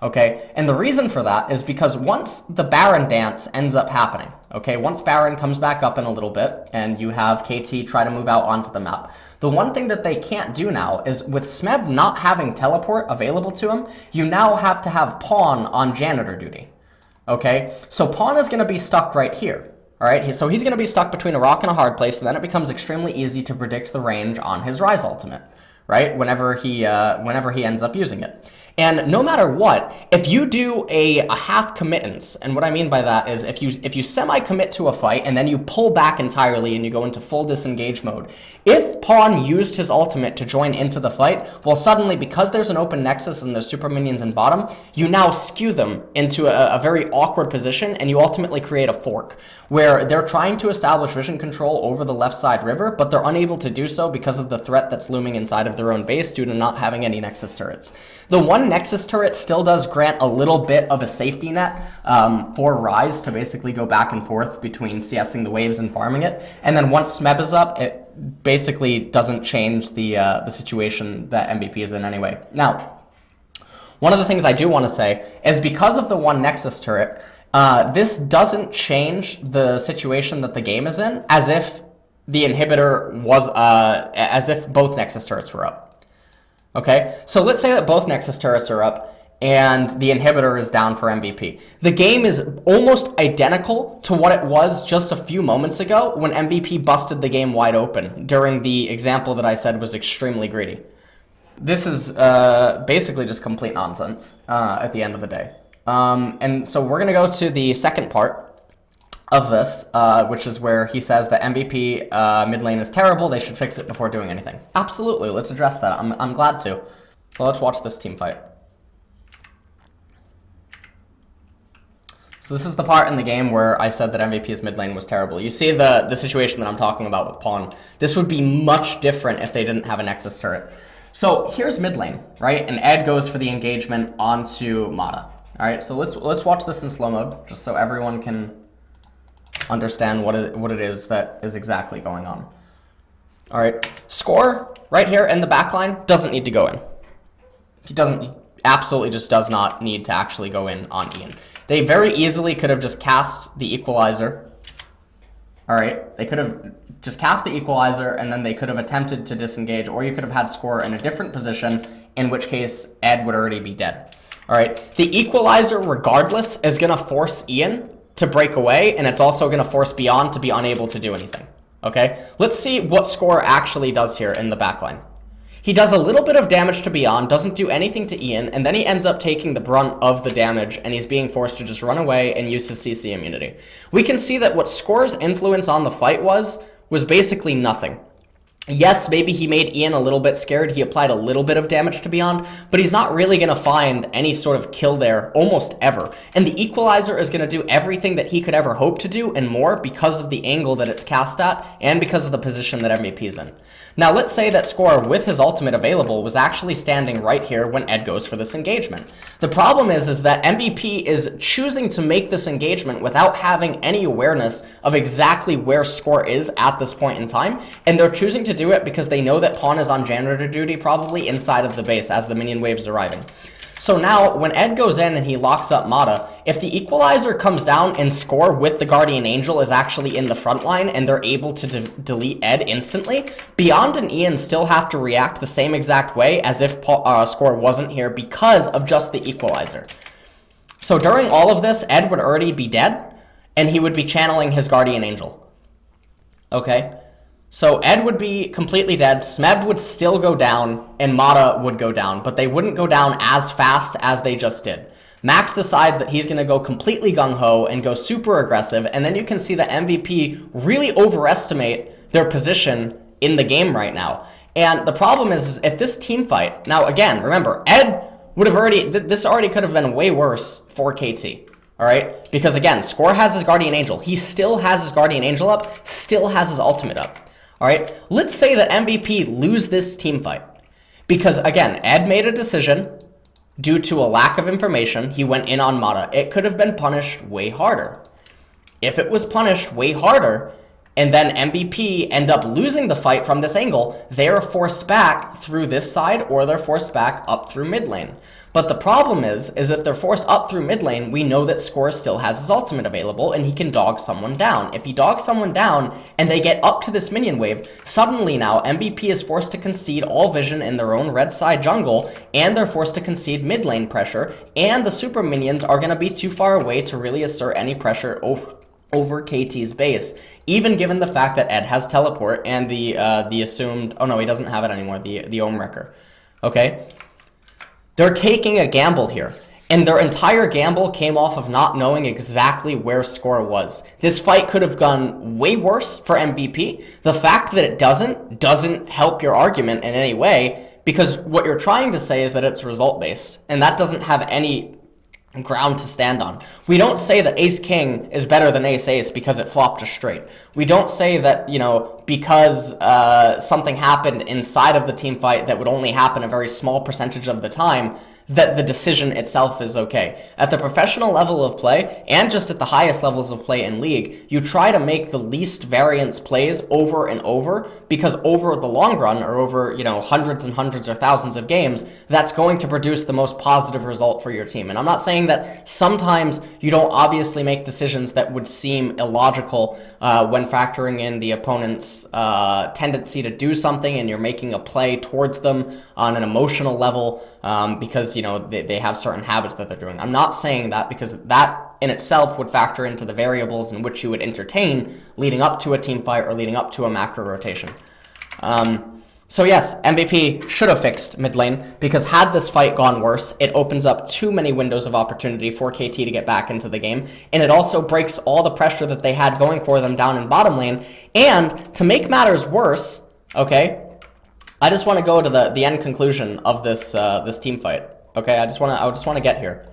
Okay, and the reason for that is because once the Baron dance ends up happening, okay, once Baron comes back up in a little bit and you have KT try to move out onto the map, the one thing that they can't do now is with Smeb not having teleport available to him, you now have to have Pawn on janitor duty. Okay, so Pawn is going to be stuck right here. All right, so he's going to be stuck between a rock and a hard place, and then it becomes extremely easy to predict the range on his Rise ultimate, right? Whenever he ends up using it. And no matter what, if you do a half committance, and what I mean by that is if you semi-commit to a fight and then you pull back entirely and you go into full disengage mode, if Pawn used his ultimate to join into the fight, well suddenly because there's an open nexus and there's super minions in bottom, you now skew them into a very awkward position and you ultimately create a fork where they're trying to establish vision control over the left side river, but they're unable to do so because of the threat that's looming inside of their own base due to not having any nexus turrets. The one Nexus turret still does grant a little bit of a safety net for Rise to basically go back and forth between CSing the waves and farming it. And then once Smeb is up, it basically doesn't change the situation that MVP is in anyway. Now, one of the things I do want to say is because of the one Nexus turret, this doesn't change the situation that the game is in as if the inhibitor was, as if both Nexus turrets were up. Okay, so let's say that both Nexus turrets are up and the inhibitor is down for MVP. The game is almost identical to what it was just a few moments ago when MVP busted the game wide open during the example that I said was extremely greedy. This is basically just complete nonsense at the end of the day. And so we're going to go to the second part of this, which is where he says that MVP mid lane is terrible, they should fix it before doing anything. Absolutely, let's address that. I'm glad to. So let's watch this team fight. So this is the part in the game where I said that MVP's mid lane was terrible. You see the situation that I'm talking about with Pawn. This would be much different if they didn't have a Nexus turret. So here's mid lane, right? And Ed goes for the engagement onto Mata. All right, so let's watch this in slow mode, just so everyone can understand what it is that is exactly going on. All right, Score right here in the backline doesn't need to go in. He absolutely just does not need to actually go in on Ian. They very easily could have just cast the equalizer. All right, they could have just cast the equalizer and then they could have attempted to disengage, or you could have had Score in a different position, in which case Ed would already be dead. All right, the equalizer regardless is gonna force Ian to break away, and it's also gonna force Beyond to be unable to do anything, okay? Let's see what Score actually does here in the backline. He does a little bit of damage to Beyond, doesn't do anything to Ian, and then he ends up taking the brunt of the damage, and he's being forced to just run away and use his CC immunity. We can see that what Score's influence on the fight was basically nothing. Yes, maybe he made Ian a little bit scared, he applied a little bit of damage to Beyond, but he's not really going to find any sort of kill there almost ever. And the equalizer is going to do everything that he could ever hope to do and more because of the angle that it's cast at and because of the position that MVP's in. Now let's say that Score, with his ultimate available, was actually standing right here when Ed goes for this engagement. The problem is that MVP is choosing to make this engagement without having any awareness of exactly where Score is at this point in time, and they're choosing to do it because they know that Pawn is on janitor duty probably inside of the base as the minion wave is arriving. So now, when Ed goes in and he locks up Mata, if the equalizer comes down and Score with the Guardian Angel is actually in the front line and they're able to delete Ed instantly, Beyond and Ian still have to react the same exact way as if Score wasn't here because of just the equalizer. So during all of this, Ed would already be dead, and he would be channeling his Guardian Angel. Okay? So Ed would be completely dead, Smeb would still go down, and Mata would go down, but they wouldn't go down as fast as they just did. Max decides that he's going to go completely gung-ho and go super aggressive, and then you can see that MVP really overestimate their position in the game right now. And the problem is if this team fight, now again, remember, Ed would have this already could have been way worse for KT. All right, because again, Score has his Guardian Angel. He still has his Guardian Angel up, still has his ultimate up. All right, let's say that MVP lose this team fight because, again, Ed made a decision due to a lack of information. He went in on Mata. It could have been punished way harder. If it was punished way harder and then MVP end up losing the fight from this angle, they're forced back through this side or they're forced back up through mid lane. But the problem is if they're forced up through mid lane, we know that Score still has his ultimate available and he can dog someone down. If he dogs someone down and they get up to this minion wave, suddenly now MVP is forced to concede all vision in their own red side jungle, and they're forced to concede mid lane pressure, and the super minions are going to be too far away to really assert any pressure over KT's base, even given the fact that Ed has teleport and the assumed, oh no, he doesn't have it anymore, the Ohm Wrecker. Okay? They're taking a gamble here, and their entire gamble came off of not knowing exactly where Score was. This fight could have gone way worse for MVP. The fact that it doesn't help your argument in any way, because what you're trying to say is that it's result-based, and that doesn't have any ground to stand on. We don't say that Ace King is better than Ace Ace because it flopped a straight. We don't say that, you know, because something happened inside of the team fight that would only happen a very small percentage of the time, that the decision itself is okay. At the professional level of play, and just at the highest levels of play in League, you try to make the least variance plays over and over, because over the long run, or over, you know, hundreds and hundreds or thousands of games, that's going to produce the most positive result for your team. And I'm not saying that sometimes you don't obviously make decisions that would seem illogical when factoring in the opponent's tendency to do something and you're making a play towards them on an emotional level, because, you know, they have certain habits that they're doing. I'm not saying that, because that in itself would factor into the variables in which you would entertain leading up to a team fight or leading up to a macro rotation. So yes, MVP should have fixed mid lane, because had this fight gone worse, it opens up too many windows of opportunity for KT to get back into the game, and it also breaks all the pressure that they had going for them down in bottom lane. And to make matters worse, okay, I just want to go to the end conclusion of this this team fight. Okay, I just want to get here.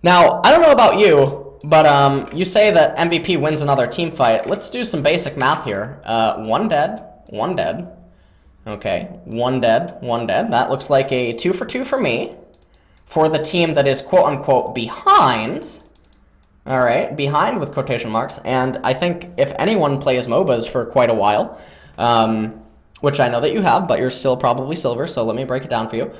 Now, I don't know about you, but you say that MVP wins another team fight. Let's do some basic math here. One dead, one dead. Okay, one dead, one dead. That looks like a 2 for 2 for me. For the team that is quote unquote behind, All right, behind with quotation marks, and I think if anyone plays MOBAs for quite a while, which I know that you have, but you're still probably silver, so let me break it down for you.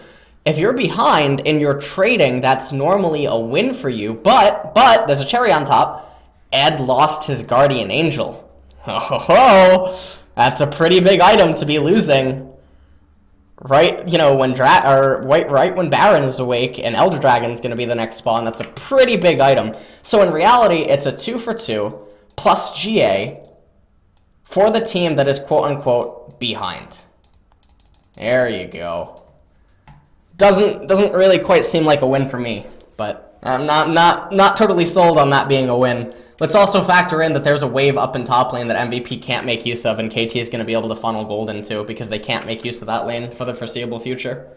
If you're behind and you're trading, that's normally a win for you, but there's a cherry on top. Ed lost his guardian angel. Oh, that's a pretty big item to be losing. Right, you know, when right when Baron is awake and Elder Dragon is going to be the next spawn, that's a pretty big item. So in reality, it's a 2 for 2 plus GA for the team that is quote-unquote behind. There you go. Doesn't really quite seem like a win for me, but I'm not totally sold on that being a win. Let's also factor in that there's a wave up in top lane that MVP can't make use of, and KT is going to be able to funnel gold into because they can't make use of that lane for the foreseeable future.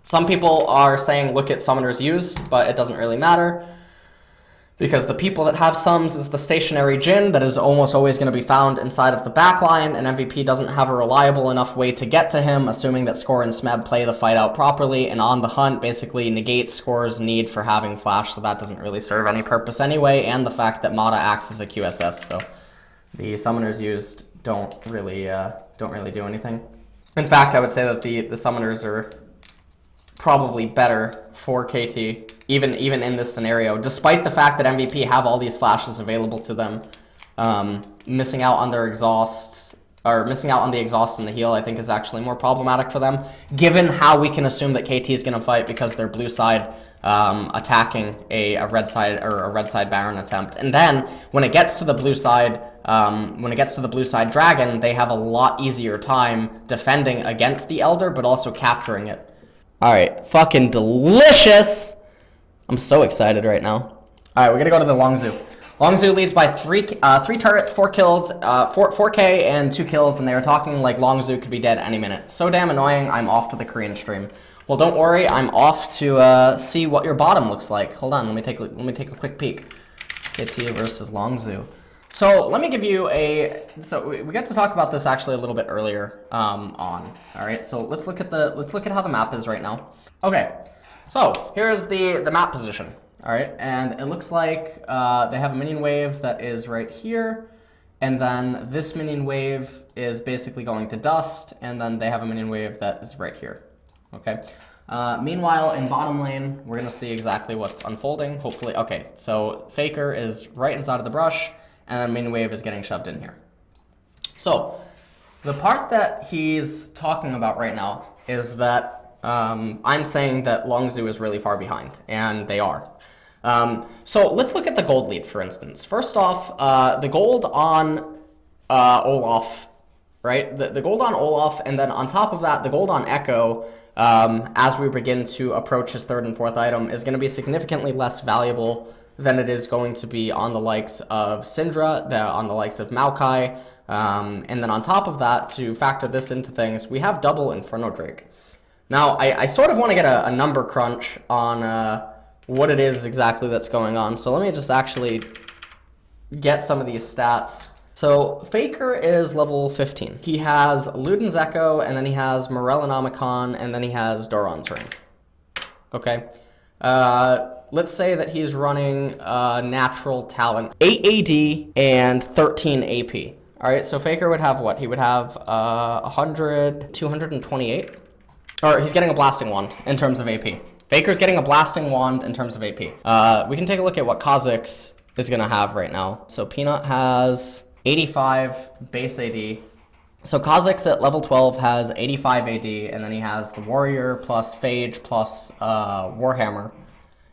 Some people are saying look at summoners used, but it doesn't really matter because the people that have sums is the stationary Jhin that is almost always going to be found inside of the backline, and MVP doesn't have a reliable enough way to get to him, assuming that Score and Smeb play the fight out properly, and On the Hunt basically negates Score's need for having flash, so that doesn't really serve any purpose anyway, and the fact that Mata acts as a QSS, so the summoners used don't really do anything. In fact, I would say that the summoners are probably better for KT, even in this scenario, despite the fact that MVP have all these flashes available to them. Missing out on their exhausts, or missing out on the exhaust and the heal, I think is actually more problematic for them, given how we can assume that KT is going to fight because they're blue side attacking a red side Baron attempt. And then when it gets to the blue side, dragon, they have a lot easier time defending against the Elder, but also capturing it. All right, fucking delicious. I'm so excited right now. All right, we're gonna go to the Longzhu. Longzhu leads by three turrets, 4 kills, 4K and 2 kills, and they were talking like Longzhu could be dead any minute. So damn annoying. I'm off to the Korean stream. Well, don't worry. I'm off to see what your bottom looks like. Hold on. Let me take a quick peek. SKT versus Longzhu. So let me give you so we got to talk about this actually a little bit earlier all right, so let's look at how the map is right now. Okay, so here's the map position. All right, and it looks like they have a minion wave that is right here, and then this minion wave is basically going to dust, and then they have a minion wave that is right here. Okay. Meanwhile, in bottom lane, we're gonna see exactly what's unfolding. Hopefully, okay. So Faker is right inside of the brush, and then minion wave is getting shoved in here. So the part that he's talking about right now is that I'm saying that Longzhu is really far behind, and they are. So let's look at the gold lead, for instance. First off, the gold on Olaf, right? The gold on Olaf, and then on top of that, the gold on Echo, as we begin to approach his 3rd and 4th item, is going to be significantly less valuable than it is going to be on the likes of Syndra, on the likes of Maokai, and then on top of that, to factor this into things, we have double Inferno Drake. Now, I sort of want to get a number crunch on what it is exactly that's going on, so let me just actually get some of these stats. So Faker is level 15. He has Luden's Echo, and then he has Morellonomicon, and then he has Doran's Ring. Okay. Let's say that he's running Natural Talent, 8 AD and 13 AP. All right, so Faker would have what? He would have 228. Or he's getting a Blasting Wand in terms of AP. Faker's getting a Blasting Wand in terms of AP. We can take a look at what Kha'Zix is going to have right now. So Peanut has 85 base AD. So Kha'Zix at level 12 has 85 AD, and then he has the Warrior plus Phage plus Warhammer.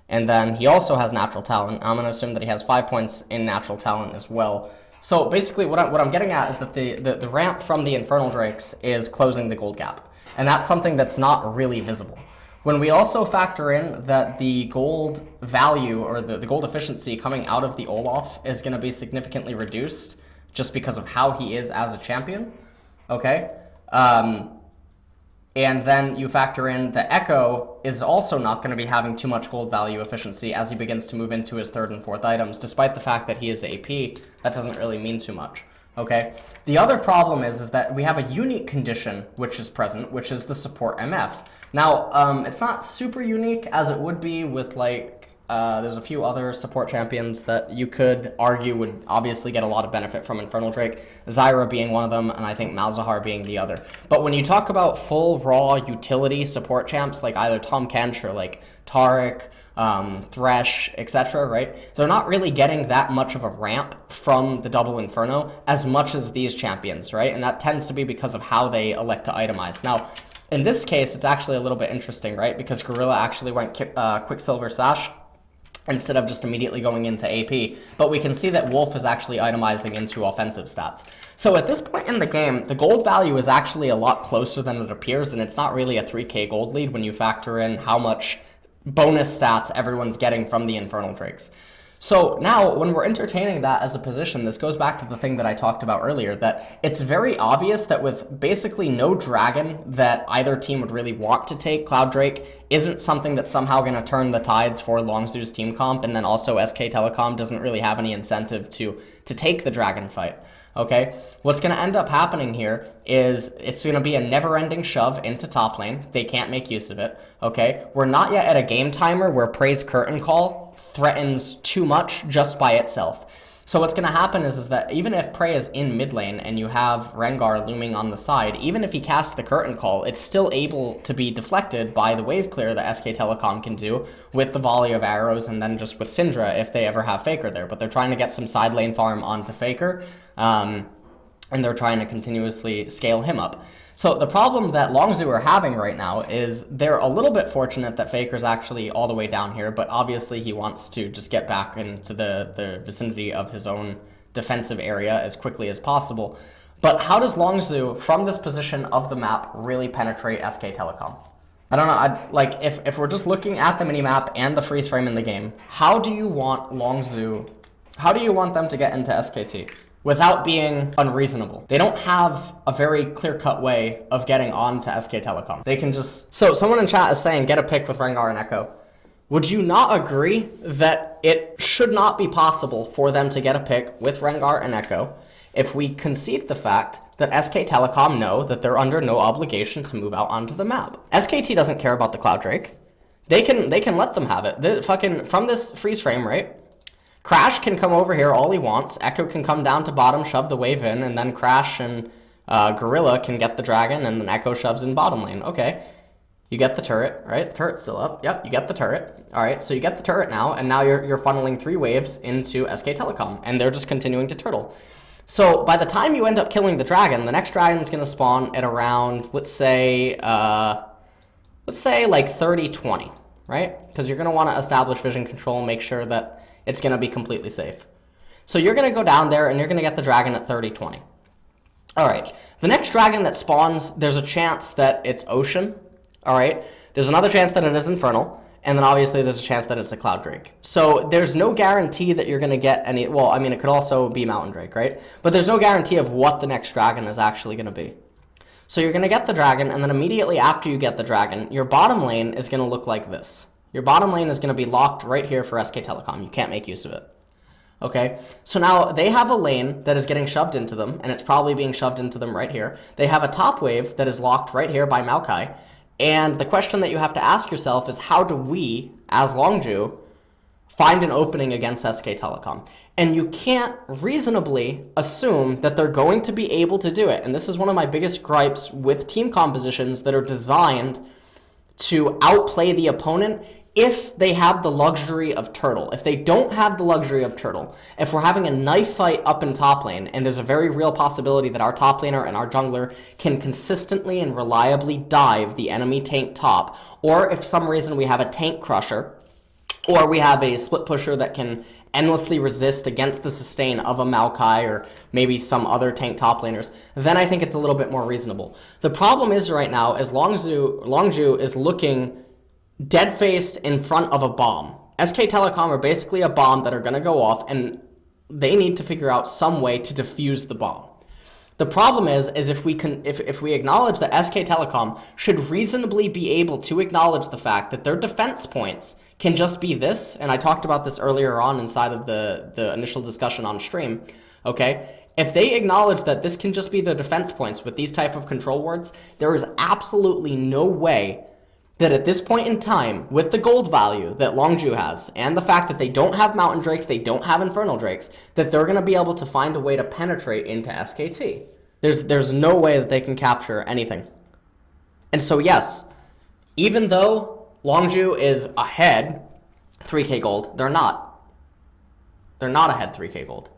And then he also has Natural Talent. I'm going to assume that he has 5 points in Natural Talent as well. So basically what I'm getting at is that the ramp from the Infernal Drakes is closing the gold gap. And that's something that's not really visible. When we also factor in that the gold value, or the gold efficiency coming out of the Olaf is going to be significantly reduced just because of how he is as a champion, okay? And then you factor in the Echo is also not going to be having too much gold value efficiency as he begins to move into his 3rd and 4th items. Despite the fact that he is AP, that doesn't really mean too much, okay? The other problem is that we have a unique condition which is present, which is the support MF. Now, it's not super unique as it would be with like There's a few other support champions that you could argue would obviously get a lot of benefit from Infernal Drake, Zyra being one of them, and I think Malzahar being the other. But when you talk about full raw utility support champs like either Tahm Kench or like Taric, Thresh, etc., right? They're not really getting that much of a ramp from the double Inferno as much as these champions, right? And that tends to be because of how they elect to itemize. Now, in this case, it's actually a little bit interesting, right? Because Gorilla actually went Quicksilver Sash instead of just immediately going into AP. But we can see that Wolf is actually itemizing into offensive stats. So at this point in the game, the gold value is actually a lot closer than it appears, and it's not really a 3k gold lead when you factor in how much bonus stats everyone's getting from the Infernal Drakes. So now, when we're entertaining that as a position, this goes back to the thing that I talked about earlier, that it's very obvious that with basically no dragon that either team would really want to take, Cloud Drake isn't something that's somehow going to turn the tides for Longzhu's team comp, and then also SK Telecom doesn't really have any incentive to take the dragon fight. Okay, what's going to end up happening here is it's going to be a never-ending shove into top lane. They can't make use of it. Okay, we're not yet at a game timer where Prey's curtain call threatens too much just by itself. So what's going to happen is that even if Prey is in mid lane and you have Rengar looming on the side, even if he casts the curtain call, it's still able to be deflected by the wave clear that SK Telecom can do with the volley of arrows and then just with Syndra if they ever have Faker there. But they're trying to get some side lane farm onto Faker, and they're trying to continuously scale him up. So the problem that Longzhu are having right now is they're a little bit fortunate that Faker's actually all the way down here, but obviously he wants to just get back into the vicinity of his own defensive area as quickly as possible. But how does Longzhu, from this position of the map, really penetrate SK Telecom? I don't know, if we're just looking at the minimap and the freeze frame in the game, how do you want Longzhu, how do you want them to get into SKT? Without being unreasonable. They don't have a very clear-cut way of getting on to SK Telecom. They can just... So someone in chat is saying, get a pick with Rengar and Echo. Would you not agree that it should not be possible for them to get a pick with Rengar and Echo if we concede the fact that SK Telecom know that they're under no obligation to move out onto the map? SKT doesn't care about the Cloud Drake. They can let them have it. From this freeze frame, right? Crash can come over here all he wants. Echo can come down to bottom, shove the wave in, and then Crash and Gorilla can get the dragon, and then Echo shoves in bottom lane. Okay, you get the turret, right? The turret's still up. Yep, you get the turret. All right, so you get the turret now, and now you're funneling 3 waves into SK Telecom, and they're just continuing to turtle. So by the time you end up killing the dragon, the next dragon's going to spawn at around, let's say like 30-20, right? Because you're going to want to establish vision control and make sure that it's going to be completely safe. So you're going to go down there and you're going to get the dragon at 30-20. All right. The next dragon that spawns, there's a chance that it's Ocean. All right. There's another chance that it is Infernal. And then obviously there's a chance that it's a Cloud Drake. So there's no guarantee that you're going to get any... Well, I mean, it could also be Mountain Drake, right? But there's no guarantee of what the next dragon is actually going to be. So you're going to get the dragon, and then immediately after you get the dragon, your bottom lane is going to look like this. Your bottom lane is going to be locked right here for SK Telecom. You can't make use of it. Okay, so now they have a lane that is getting shoved into them, and it's probably being shoved into them right here. They have a top wave that is locked right here by Maokai. And the question that you have to ask yourself is, how do we, as Longzhu, find an opening against SK Telecom? And you can't reasonably assume that they're going to be able to do it. And this is one of my biggest gripes with team compositions that are designed to outplay the opponent if they have the luxury of turtle. If they don't have the luxury of turtle, if we're having a knife fight up in top lane, and there's a very real possibility that our top laner and our jungler can consistently and reliably dive the enemy tank top, or if for some reason we have a tank crusher, or we have a split pusher that can endlessly resist against the sustain of a Maokai or maybe some other tank top laners, then I think it's a little bit more reasonable. The problem is right now is Longzhu is looking dead-faced in front of a bomb. SK Telecom are basically a bomb that are going to go off, and they need to figure out some way to defuse the bomb. The problem is if we acknowledge that SK Telecom should reasonably be able to acknowledge the fact that their defense points can just be this, and I talked about this earlier on inside of the initial discussion on stream, okay? If they acknowledge that this can just be the defense points with these type of control wards, there is absolutely no way that at this point in time, with the gold value that Longzhu has, and the fact that they don't have Mountain Drakes, they don't have Infernal Drakes, that they're going to be able to find a way to penetrate into SKT. There's no way that they can capture anything. And so yes, even though Longzhu is ahead 3k gold, they're not. They're not ahead 3k gold.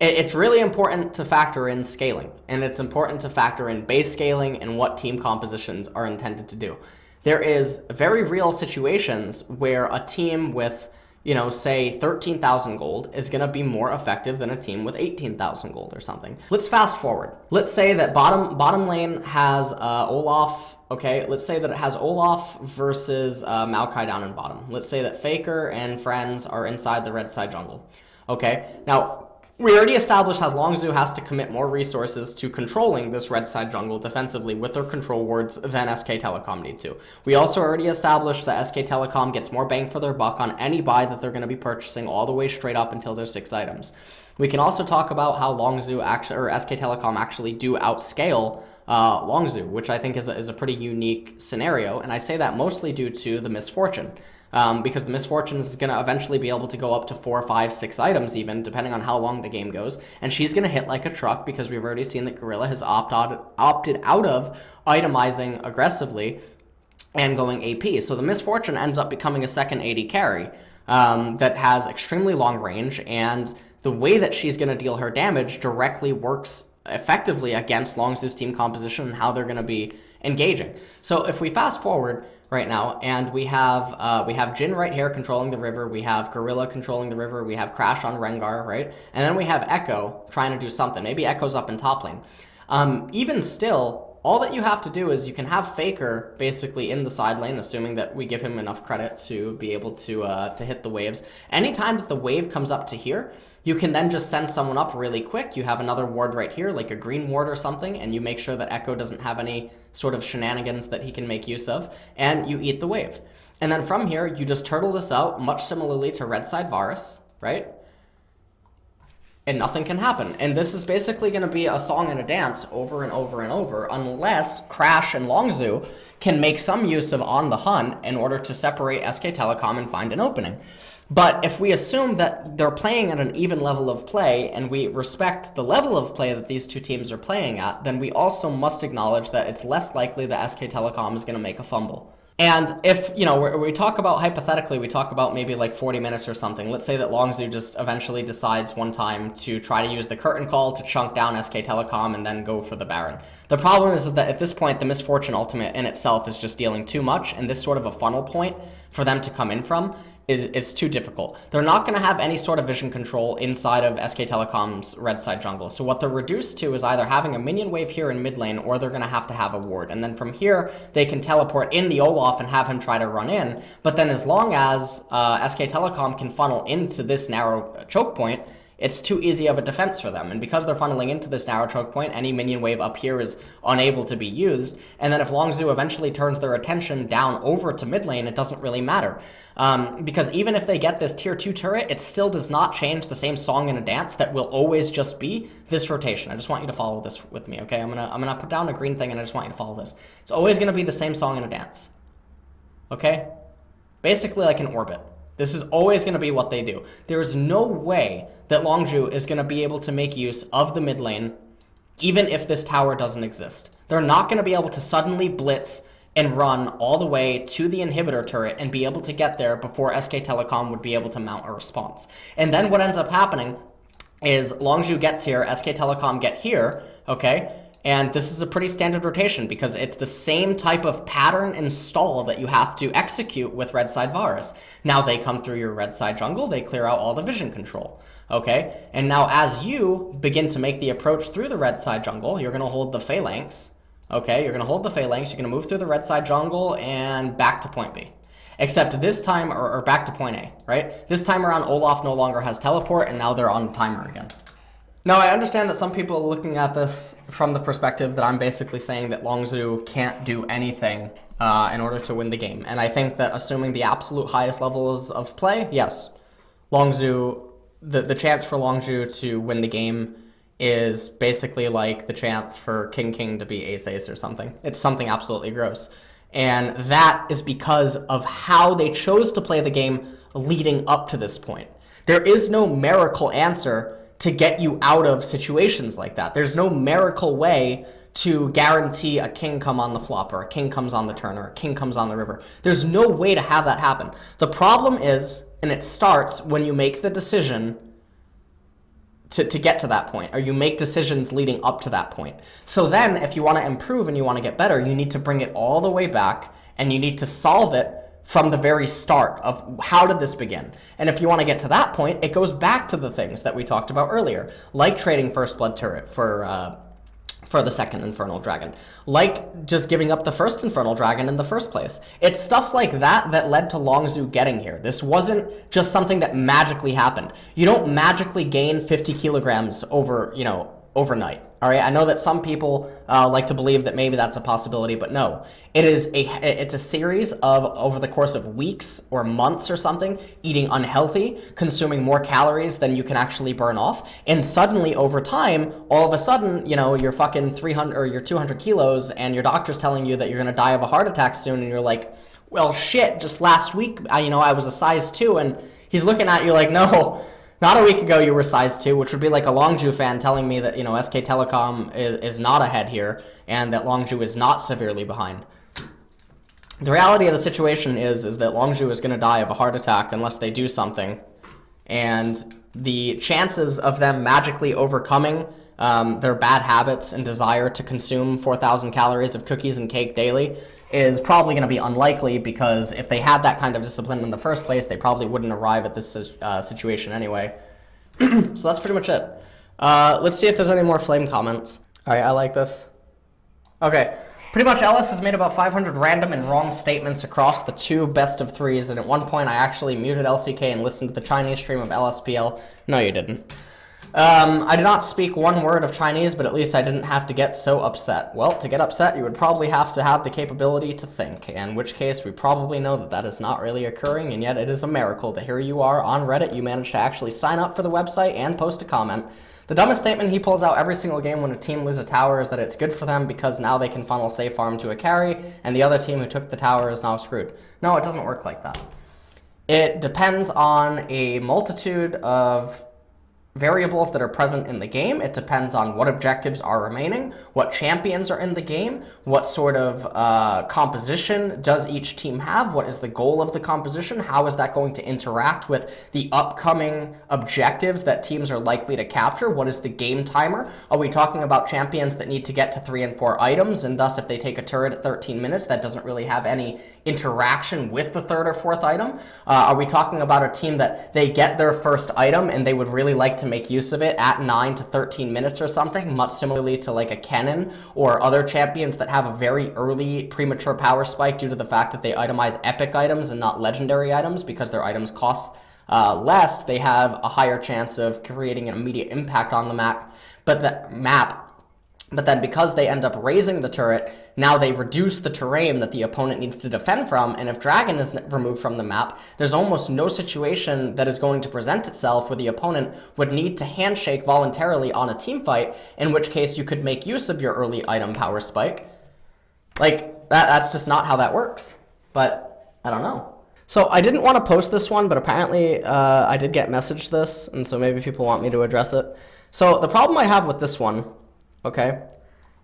It's really important to factor in scaling, and it's important to factor in base scaling and what team compositions are intended to do. There is very real situations where a team with, you know, say 13,000 gold is going to be more effective than a team with 18,000 gold or something. Let's fast forward. Let's say that bottom lane has Olaf. Okay, let's say that it has Olaf versus Maokai down in bottom. Let's say that Faker and friends are inside the red side jungle. Okay, now we already established how Longzhu has to commit more resources to controlling this red side jungle defensively with their control wards than SK Telecom need to. We also already established that SK Telecom gets more bang for their buck on any buy that they're going to be purchasing all the way straight up until there's 6 items. We can also talk about how Longzhu actually, or SK Telecom actually do outscale Longzhu, which I think is a pretty unique scenario, and I say that mostly due to the misfortune. Because the misfortune is going to eventually be able to go up to 4, 5, 6 items even, depending on how long the game goes. And she's going to hit like a truck because we've already seen that Gorilla has opted out of itemizing aggressively and going AP. So the misfortune ends up becoming a second AD carry that has extremely long range, and the way that she's going to deal her damage directly works effectively against Longzhu's team composition and how they're going to be engaging. So if we fast forward right now, and we have Jhin right here controlling the river, we have Gorilla controlling the river, we have Crash on Rengar, right? And then we have Echo trying to do something. Maybe Echo's up in top lane. Even still, all that you have to do is you can have Faker basically in the side lane, assuming that we give him enough credit to be able to hit the waves. Anytime that the wave comes up to here, you can then just send someone up really quick. You have another ward right here, like a green ward or something, and you make sure that Echo doesn't have any sort of shenanigans that he can make use of, and you eat the wave. And then from here, you just turtle this out, much similarly to red side Varus, right? And nothing can happen. And this is basically going to be a song and a dance over and over and over, unless Crash and Longzhu can make some use of On the Hunt in order to separate SK Telecom and find an opening. But if we assume that they're playing at an even level of play, and we respect the level of play that these two teams are playing at, then we also must acknowledge that it's less likely that SK Telecom is going to make a fumble. And if, you know, we talk about, hypothetically, we talk about maybe like 40 minutes or something. Let's say that Longzhu just eventually decides one time to try to use the curtain call to chunk down SK Telecom and then go for the Baron. The problem is that at this point, the Misfortune ultimate in itself is just dealing too much, and this sort of a funnel point for them to come in from is too difficult. They're not going to have any sort of vision control inside of SK Telecom's red side jungle. So what they're reduced to is either having a minion wave here in mid lane, or they're going to have a ward. And then from here, they can teleport in the Olaf and have him try to run in. But then as long as SK Telecom can funnel into this narrow choke point, it's too easy of a defense for them. And because they're funneling into this narrow choke point, any minion wave up here is unable to be used. And then if Longzhu eventually turns their attention down over to mid lane, it doesn't really matter. Because even if they get this tier 2 turret, it still does not change the same song and a dance that will always just be this rotation. I just want you to follow this with me, okay? I'm gonna put down a green thing, and I just want you to follow this. It's always gonna be the same song and a dance, okay? Basically like an orbit. This is always going to be what they do. There is no way that Longzhu is going to be able to make use of the mid lane, even if this tower doesn't exist. They're not going to be able to suddenly blitz and run all the way to the inhibitor turret and be able to get there before SK Telecom would be able to mount a response. And then what ends up happening is Longzhu gets here, SK Telecom get here, okay? And this is a pretty standard rotation because it's the same type of pattern and stall that you have to execute with red side Varus. Now they come through your red side jungle, they clear out all the vision control, okay? And now as you begin to make the approach through the red side jungle, you're going to hold the phalanx, okay? You're going to hold the phalanx, you're going to move through the red side jungle and back to point B. Except this time, or back to point A, right? This time around, Olaf no longer has teleport, and now they're on timer again. Now, I understand that some people are looking at this from the perspective that I'm basically saying that Longzhu can't do anything in order to win the game. And I think that assuming the absolute highest levels of play, yes, Longzhu, the chance for Longzhu to win the game is basically like the chance for King to be Ace or something. It's something absolutely gross. And that is because of how they chose to play the game leading up to this point. There is no miracle answer to get you out of situations like that. There's no miracle way to guarantee a king come on the flop, or a king comes on the turn, or a king comes on the river. There's no way to have that happen. The problem is, and it starts when you make the decision to get to that point, or you make decisions leading up to that point. So then, if you want to improve and you want to get better, you need to bring it all the way back, and you need to solve it from the very start of how did this begin. And if you want to get to that point, it goes back to the things that we talked about earlier, like trading First Blood Turret for the second Infernal Dragon, like just giving up the first Infernal Dragon in the first place. It's stuff like that that led to Longzhu getting here. This wasn't just something that magically happened. You don't magically gain 50 kilograms overnight. All right, I know that some people like to believe that maybe that's a possibility, but no. It's a series of, over the course of weeks or months or something, eating unhealthy, consuming more calories than you can actually burn off, and suddenly over time, all of a sudden, you're fucking 300 or you're 200 kilos, and your doctor's telling you that you're gonna die of a heart attack soon, and you're like, well, shit, just last week, I was a size 2, and he's looking at you like, no. Not a week ago you were size 2, which would be like a Longzhu fan telling me that, SK Telecom is not ahead here, and that Longzhu is not severely behind. The reality of the situation is that Longzhu is going to die of a heart attack unless they do something. And the chances of them magically overcoming their bad habits and desire to consume 4,000 calories of cookies and cake daily is probably going to be unlikely, because if they had that kind of discipline in the first place, they probably wouldn't arrive at this situation anyway. So that's pretty much it. Let's see if there's any more flame comments. All right, I like this. Okay, pretty much Ellis has made about 500 random and wrong statements across the 2 best of 3s, and at one point I actually muted LCK and listened to the Chinese stream of LSPL. No, you didn't. I did not speak one word of Chinese, but at least I didn't have to get so upset. Well, to get upset, you would probably have to have the capability to think, in which case we probably know that that is not really occurring, and yet it is a miracle that here you are on Reddit, you managed to actually sign up for the website and post a comment. The dumbest statement he pulls out every single game when a team loses a tower is that it's good for them because now they can funnel safe farm to a carry, and the other team who took the tower is now screwed. No, it doesn't work like that. It depends on a multitude of variables that are present in the game. It depends on what objectives are remaining, what champions are in the game, what sort of composition does each team have, what is the goal of the composition, how is that going to interact with the upcoming objectives that teams are likely to capture, what is the game timer, are we talking about champions that need to get to 3 and 4 items, and thus if they take a turret at 13 minutes, that doesn't really have any interaction with the 3rd or 4th item? Are we talking about a team that they get their first item and they would really like to make use of it at 9 to 13 minutes or something, much similarly to like a Kennen or other champions that have a very early premature power spike due to the fact that they itemize epic items and not legendary items because their items cost less, they have a higher chance of creating an immediate impact on the map. But then because they end up raising the turret, now they reduce the terrain that the opponent needs to defend from, and if Dragon is removed from the map, there's almost no situation that is going to present itself where the opponent would need to handshake voluntarily on a team fight, in which case you could make use of your early item power spike. Like, that's just not how that works. But, I don't know. So I didn't want to post this one, but apparently I did get messaged this, and so maybe people want me to address it. So the problem I have with this one, okay,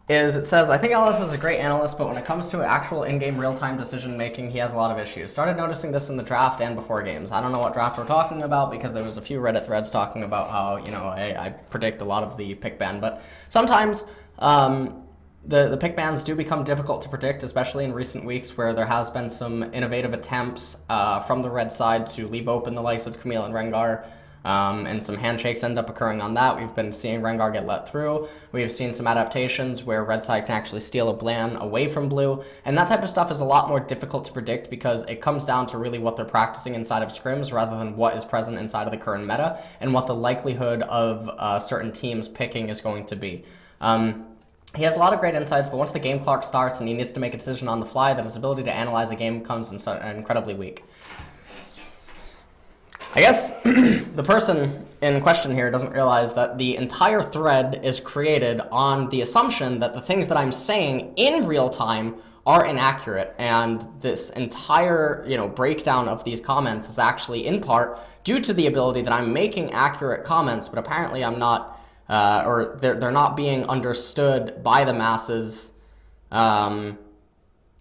is it says, I think Ellis is a great analyst, but when it comes to actual in-game real-time decision-making, he has a lot of issues. Started noticing this in the draft and before games. I don't know what draft we're talking about because there was a few Reddit threads talking about how, I predict a lot of the pick ban, but sometimes the pick bans do become difficult to predict, especially in recent weeks where there has been some innovative attempts from the red side to leave open the likes of Camille and Rengar. And some handshakes end up occurring on that. We've been seeing Rengar get let through. We've seen some adaptations where red side can actually steal a Blan away from blue. And that type of stuff is a lot more difficult to predict because it comes down to really what they're practicing inside of scrims rather than what is present inside of the current meta and what the likelihood of certain teams picking is going to be. He has a lot of great insights, but once the game clock starts and he needs to make a decision on the fly, that his ability to analyze a game becomes incredibly weak. I guess the person in question here doesn't realize that the entire thread is created on the assumption that the things that I'm saying in real time are inaccurate, and this entire, breakdown of these comments is actually in part due to the ability that I'm making accurate comments, but apparently I'm not, or they're not being understood by the masses, and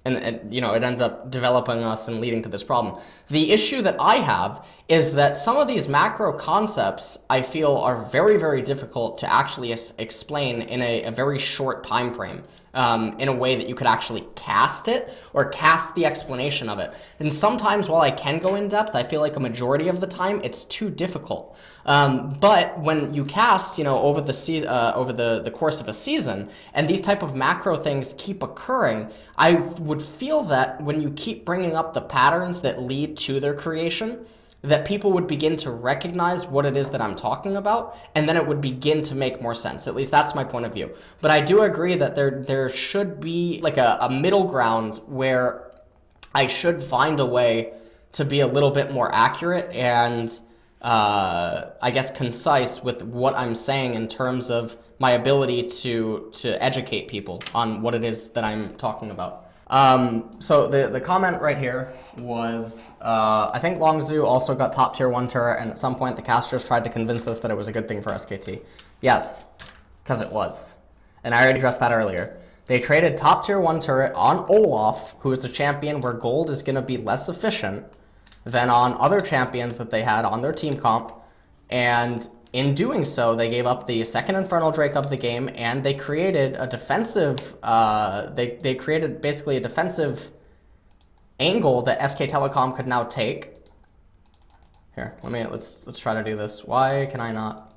it ends up developing us and leading to this problem. The issue that I have is that some of these macro concepts I feel are very, very difficult to actually explain in a very short time frame, in a way that you could actually cast it or cast the explanation of it. And sometimes while I can go in depth, I feel like a majority of the time it's too difficult. But when you cast, over the course of a season, and these type of macro things keep occurring, I would feel that when you keep bringing up the patterns that lead to their creation, that people would begin to recognize what it is that I'm talking about, and then it would begin to make more sense. At least that's my point of view. But I do agree that there should be like a middle ground where I should find a way to be a little bit more accurate and I guess concise with what I'm saying in terms of my ability to educate people on what it is that I'm talking about. So the comment right here was, I think Longzhu also got top tier 1 turret, and at some point the casters tried to convince us that it was a good thing for SKT. Yes, because it was. And I already addressed that earlier. They traded top tier 1 turret on Olaf, who is a champion where gold is going to be less efficient than on other champions that they had on their team comp, and in doing so, they gave up the second Infernal Drake of the game, and they created a defensive, they created basically a defensive angle that SK Telecom could now take. Here, let's try to do this. Why can I not?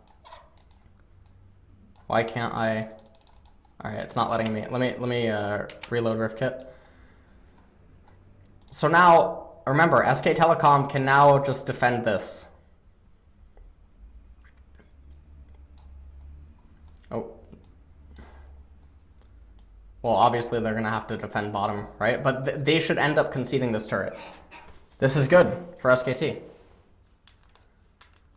Why can't I? All right, it's not letting me. Let me reload RiftKit. So now, remember, SK Telecom can now just defend this. Oh. Well, obviously they're going to have to defend bottom, right? But they should end up conceding this turret. This is good for SKT.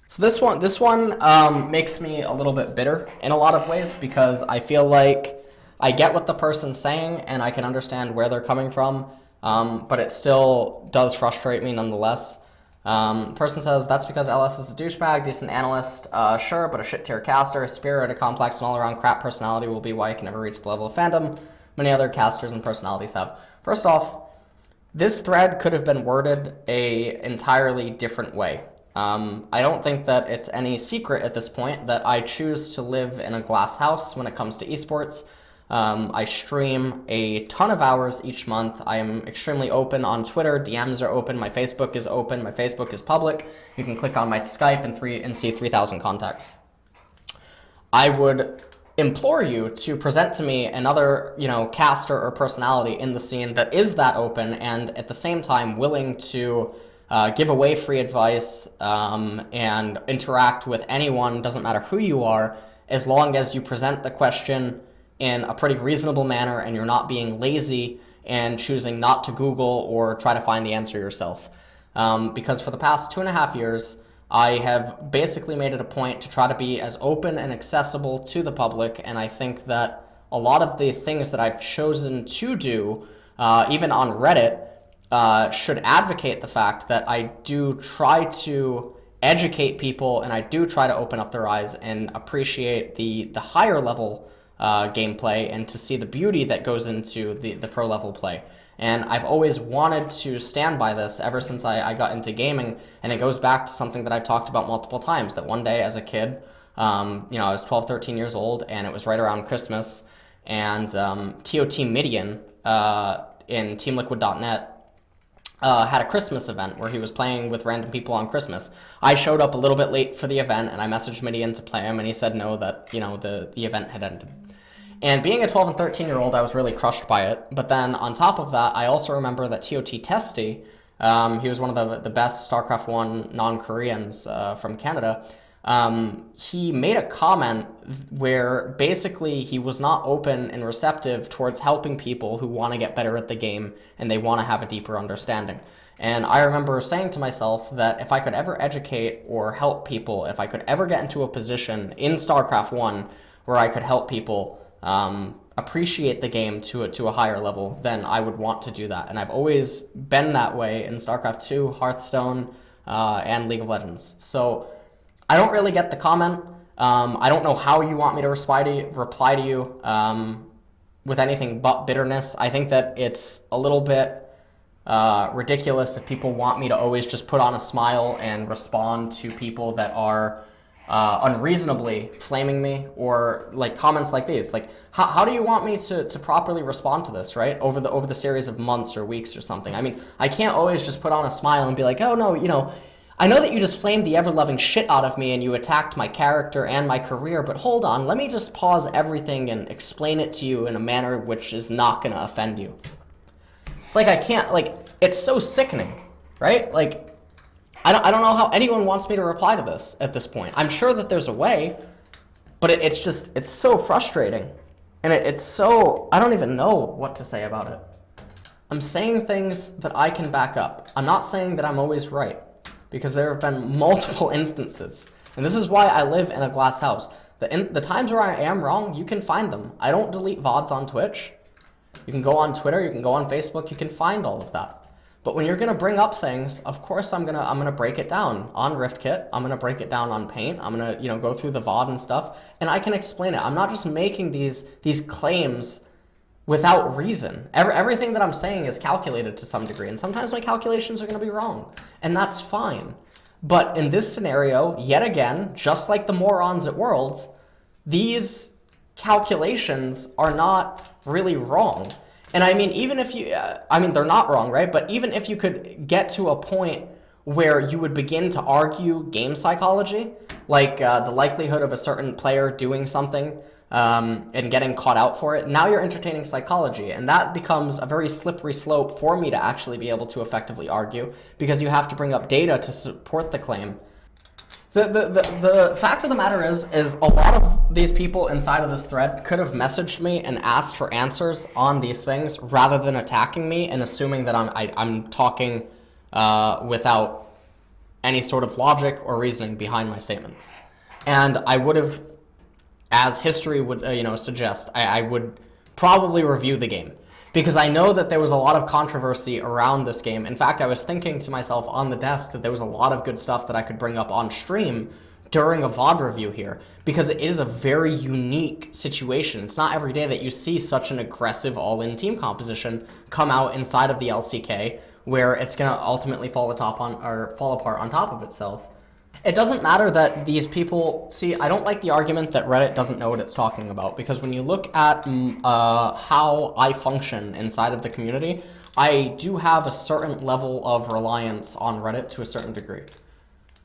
So this one makes me a little bit bitter in a lot of ways, because I feel like I get what the person's saying and I can understand where they're coming from, but it still does frustrate me nonetheless. Person says, that's because LS is a douchebag, decent analyst, sure, but a shit tier caster, a spirit, a complex and all-around crap personality will be why he can never reach the level of fandom many other casters and personalities have. First off, this thread could have been worded a entirely different way. I don't think that it's any secret at this point that I choose to live in a glass house when it comes to esports. I stream a ton of hours each month. I am extremely open on Twitter. DMs are open. My Facebook is open. My Facebook is public. You can click on my Skype and see 3,000 contacts. I would implore you to present to me another, caster or personality in the scene that is that open and at the same time willing to give away free advice and interact with anyone, doesn't matter who you are, as long as you present the question in a pretty reasonable manner and you're not being lazy and choosing not to Google or try to find the answer yourself. Because for the past 2.5 years, I have basically made it a point to try to be as open and accessible to the public, and I think that a lot of the things that I've chosen to do, even on Reddit, should advocate the fact that I do try to educate people and I do try to open up their eyes and appreciate the higher level gameplay and to see the beauty that goes into the pro level play. And I've always wanted to stand by this ever since I got into gaming, and it goes back to something that I've talked about multiple times, that one day as a kid, I was 12, 13 years old, and it was right around Christmas, and TOT Midian in teamliquid.net had a Christmas event where he was playing with random people on Christmas. I showed up a little bit late for the event, and I messaged Midian to play him, and he said no, that the event had ended. And being a 12 and 13-year-old, I was really crushed by it. But then on top of that, I also remember that TOT Testy, he was one of the best StarCraft 1 non-Koreans from Canada. He made a comment where basically he was not open and receptive towards helping people who want to get better at the game and they want to have a deeper understanding. And I remember saying to myself that if I could ever educate or help people, if I could ever get into a position in StarCraft 1 where I could help people, appreciate the game to a higher level, then I would want to do that. And I've always been that way in StarCraft 2, Hearthstone, and League of Legends. So I don't really get the comment. I don't know how you want me to reply to you with anything but bitterness. I think that it's a little bit ridiculous if people want me to always just put on a smile and respond to people that are unreasonably flaming me, or like comments like these. Like, how do you want me to properly respond to this, right? Over the series of months or weeks or something. I mean, I can't always just put on a smile and be like, oh no, you know, I know that you just flamed the ever-loving shit out of me and you attacked my character and my career, but hold on, let me just pause everything and explain it to you in a manner which is not going to offend you. It's like I can't, like, it's so sickening, right? Like, I don't know how anyone wants me to reply to this at this point. I'm sure that there's a way, but it's so frustrating. And it's so, I don't even know what to say about it. I'm saying things that I can back up. I'm not saying that I'm always right, because there have been multiple instances. And this is why I live in a glass house. The times where I am wrong, you can find them. I don't delete VODs on Twitch. You can go on Twitter, you can go on Facebook, you can find all of that. But when you're gonna bring up things, of course I'm gonna break it down on RiftKit. I'm gonna break it down on Paint. I'm gonna, you know, go through the VOD and stuff, and I can explain it. I'm not just making these claims without reason. Everything that I'm saying is calculated to some degree, and sometimes my calculations are gonna be wrong, and that's fine. But in this scenario, yet again, just like the morons at Worlds, these calculations are not really wrong. And I mean, even if you, I mean, they're not wrong, right? But even if you could get to a point where you would begin to argue game psychology, like the likelihood of a certain player doing something and getting caught out for it, now you're entertaining psychology. And that becomes a very slippery slope for me to actually be able to effectively argue, because you have to bring up data to support the claim. The fact of the matter is a lot of these people inside of this thread could have messaged me and asked for answers on these things rather than attacking me and assuming that I'm talking without any sort of logic or reasoning behind my statements. And I would have, as history would suggest, I would probably review the game, because I know that there was a lot of controversy around this game. In fact, I was thinking to myself on the desk that there was a lot of good stuff that I could bring up on stream during a VOD review here, because it is a very unique situation. It's not every day that you see such an aggressive all-in team composition come out inside of the LCK, where it's going to ultimately fall apart on top of itself. It doesn't matter that these people, see, I don't like the argument that Reddit doesn't know what it's talking about, because when you look at how I function inside of the community, I do have a certain level of reliance on Reddit to a certain degree.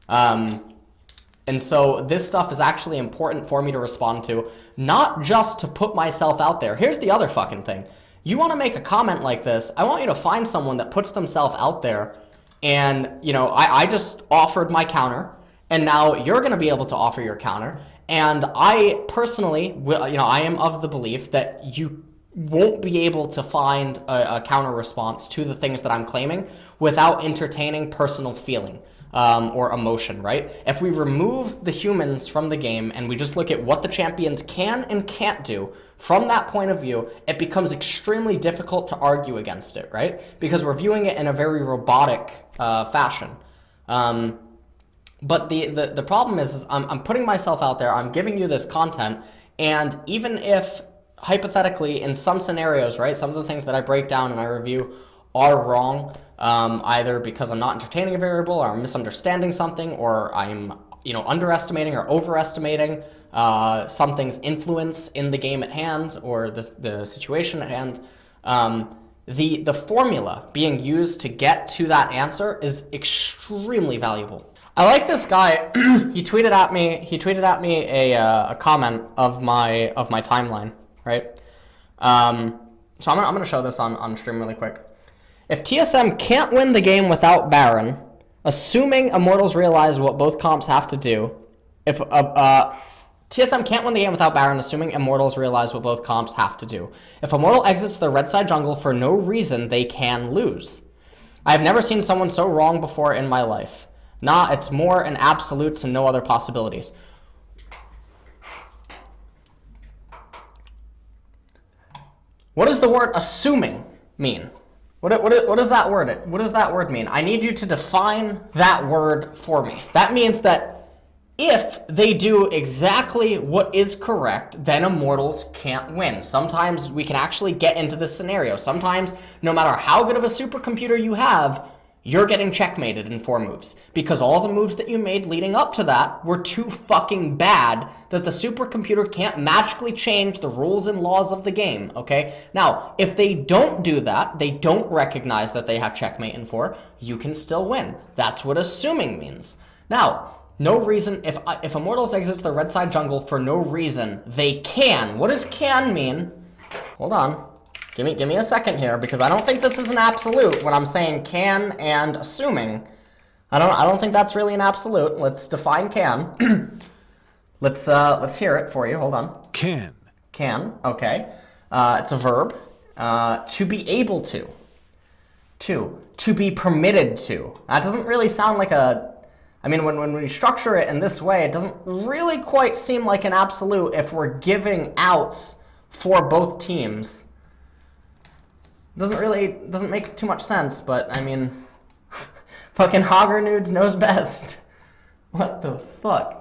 And so this stuff is actually important for me to respond to, not just to put myself out there. Here's the other fucking thing. You want to make a comment like this, I want you to find someone that puts themselves out there, and, you know, I just offered my counter, and now you're going to be able to offer your counter. And I personally, I am of the belief that you won't be able to find a counter response to the things that I'm claiming without entertaining personal feeling or emotion, right? If we remove the humans from the game and we just look at what the champions can and can't do, from that point of view, it becomes extremely difficult to argue against it, right? Because we're viewing it in a very robotic fashion. But the problem is I'm putting myself out there, I'm giving you this content, and even if, hypothetically, in some scenarios, right, some of the things that I break down and I review are wrong, either because I'm not entertaining a variable, or I'm misunderstanding something, or I'm, underestimating or overestimating something's influence in the game at hand, or the situation at hand, the formula being used to get to that answer is extremely valuable. I like this guy. He tweeted at me a comment of my timeline, right? So I'm gonna show this on stream really quick. If TSM can't win the game without Baron, assuming Immortals realize what both comps have to do, if TSM can't win the game without Baron, assuming Immortals realize what both comps have to do. If Immortal exits the red side jungle for no reason, they can lose. I've never seen someone so wrong before in my life. Nah, it's more an absolutes and no other possibilities. What does the word assuming mean? What does that word mean? I need you to define that word for me. That means that if they do exactly what is correct, then Immortals can't win. Sometimes we can actually get into this scenario. Sometimes, no matter how good of a supercomputer you have, you're getting checkmated in 4 moves. Because all the moves that you made leading up to that were too fucking bad that the supercomputer can't magically change the rules and laws of the game, okay? Now, if they don't do that, they don't recognize that they have checkmate in 4, you can still win. That's what assuming means. Now, no reason, if Immortals exits the red side jungle for no reason, they can. What does can mean? Hold on. Give me a second here, because I don't think this is an absolute when I'm saying can and assuming. I don't think that's really an absolute. Let's define can. Let's hear it for you. Hold on. Can. Can, okay. It's a verb. To be able to. To be permitted to. That doesn't really sound like a... I mean, when we structure it in this way, it doesn't really quite seem like an absolute if we're giving outs for both teams. Doesn't make too much sense, but I mean, fucking Hogger Nudes knows best. What the fuck?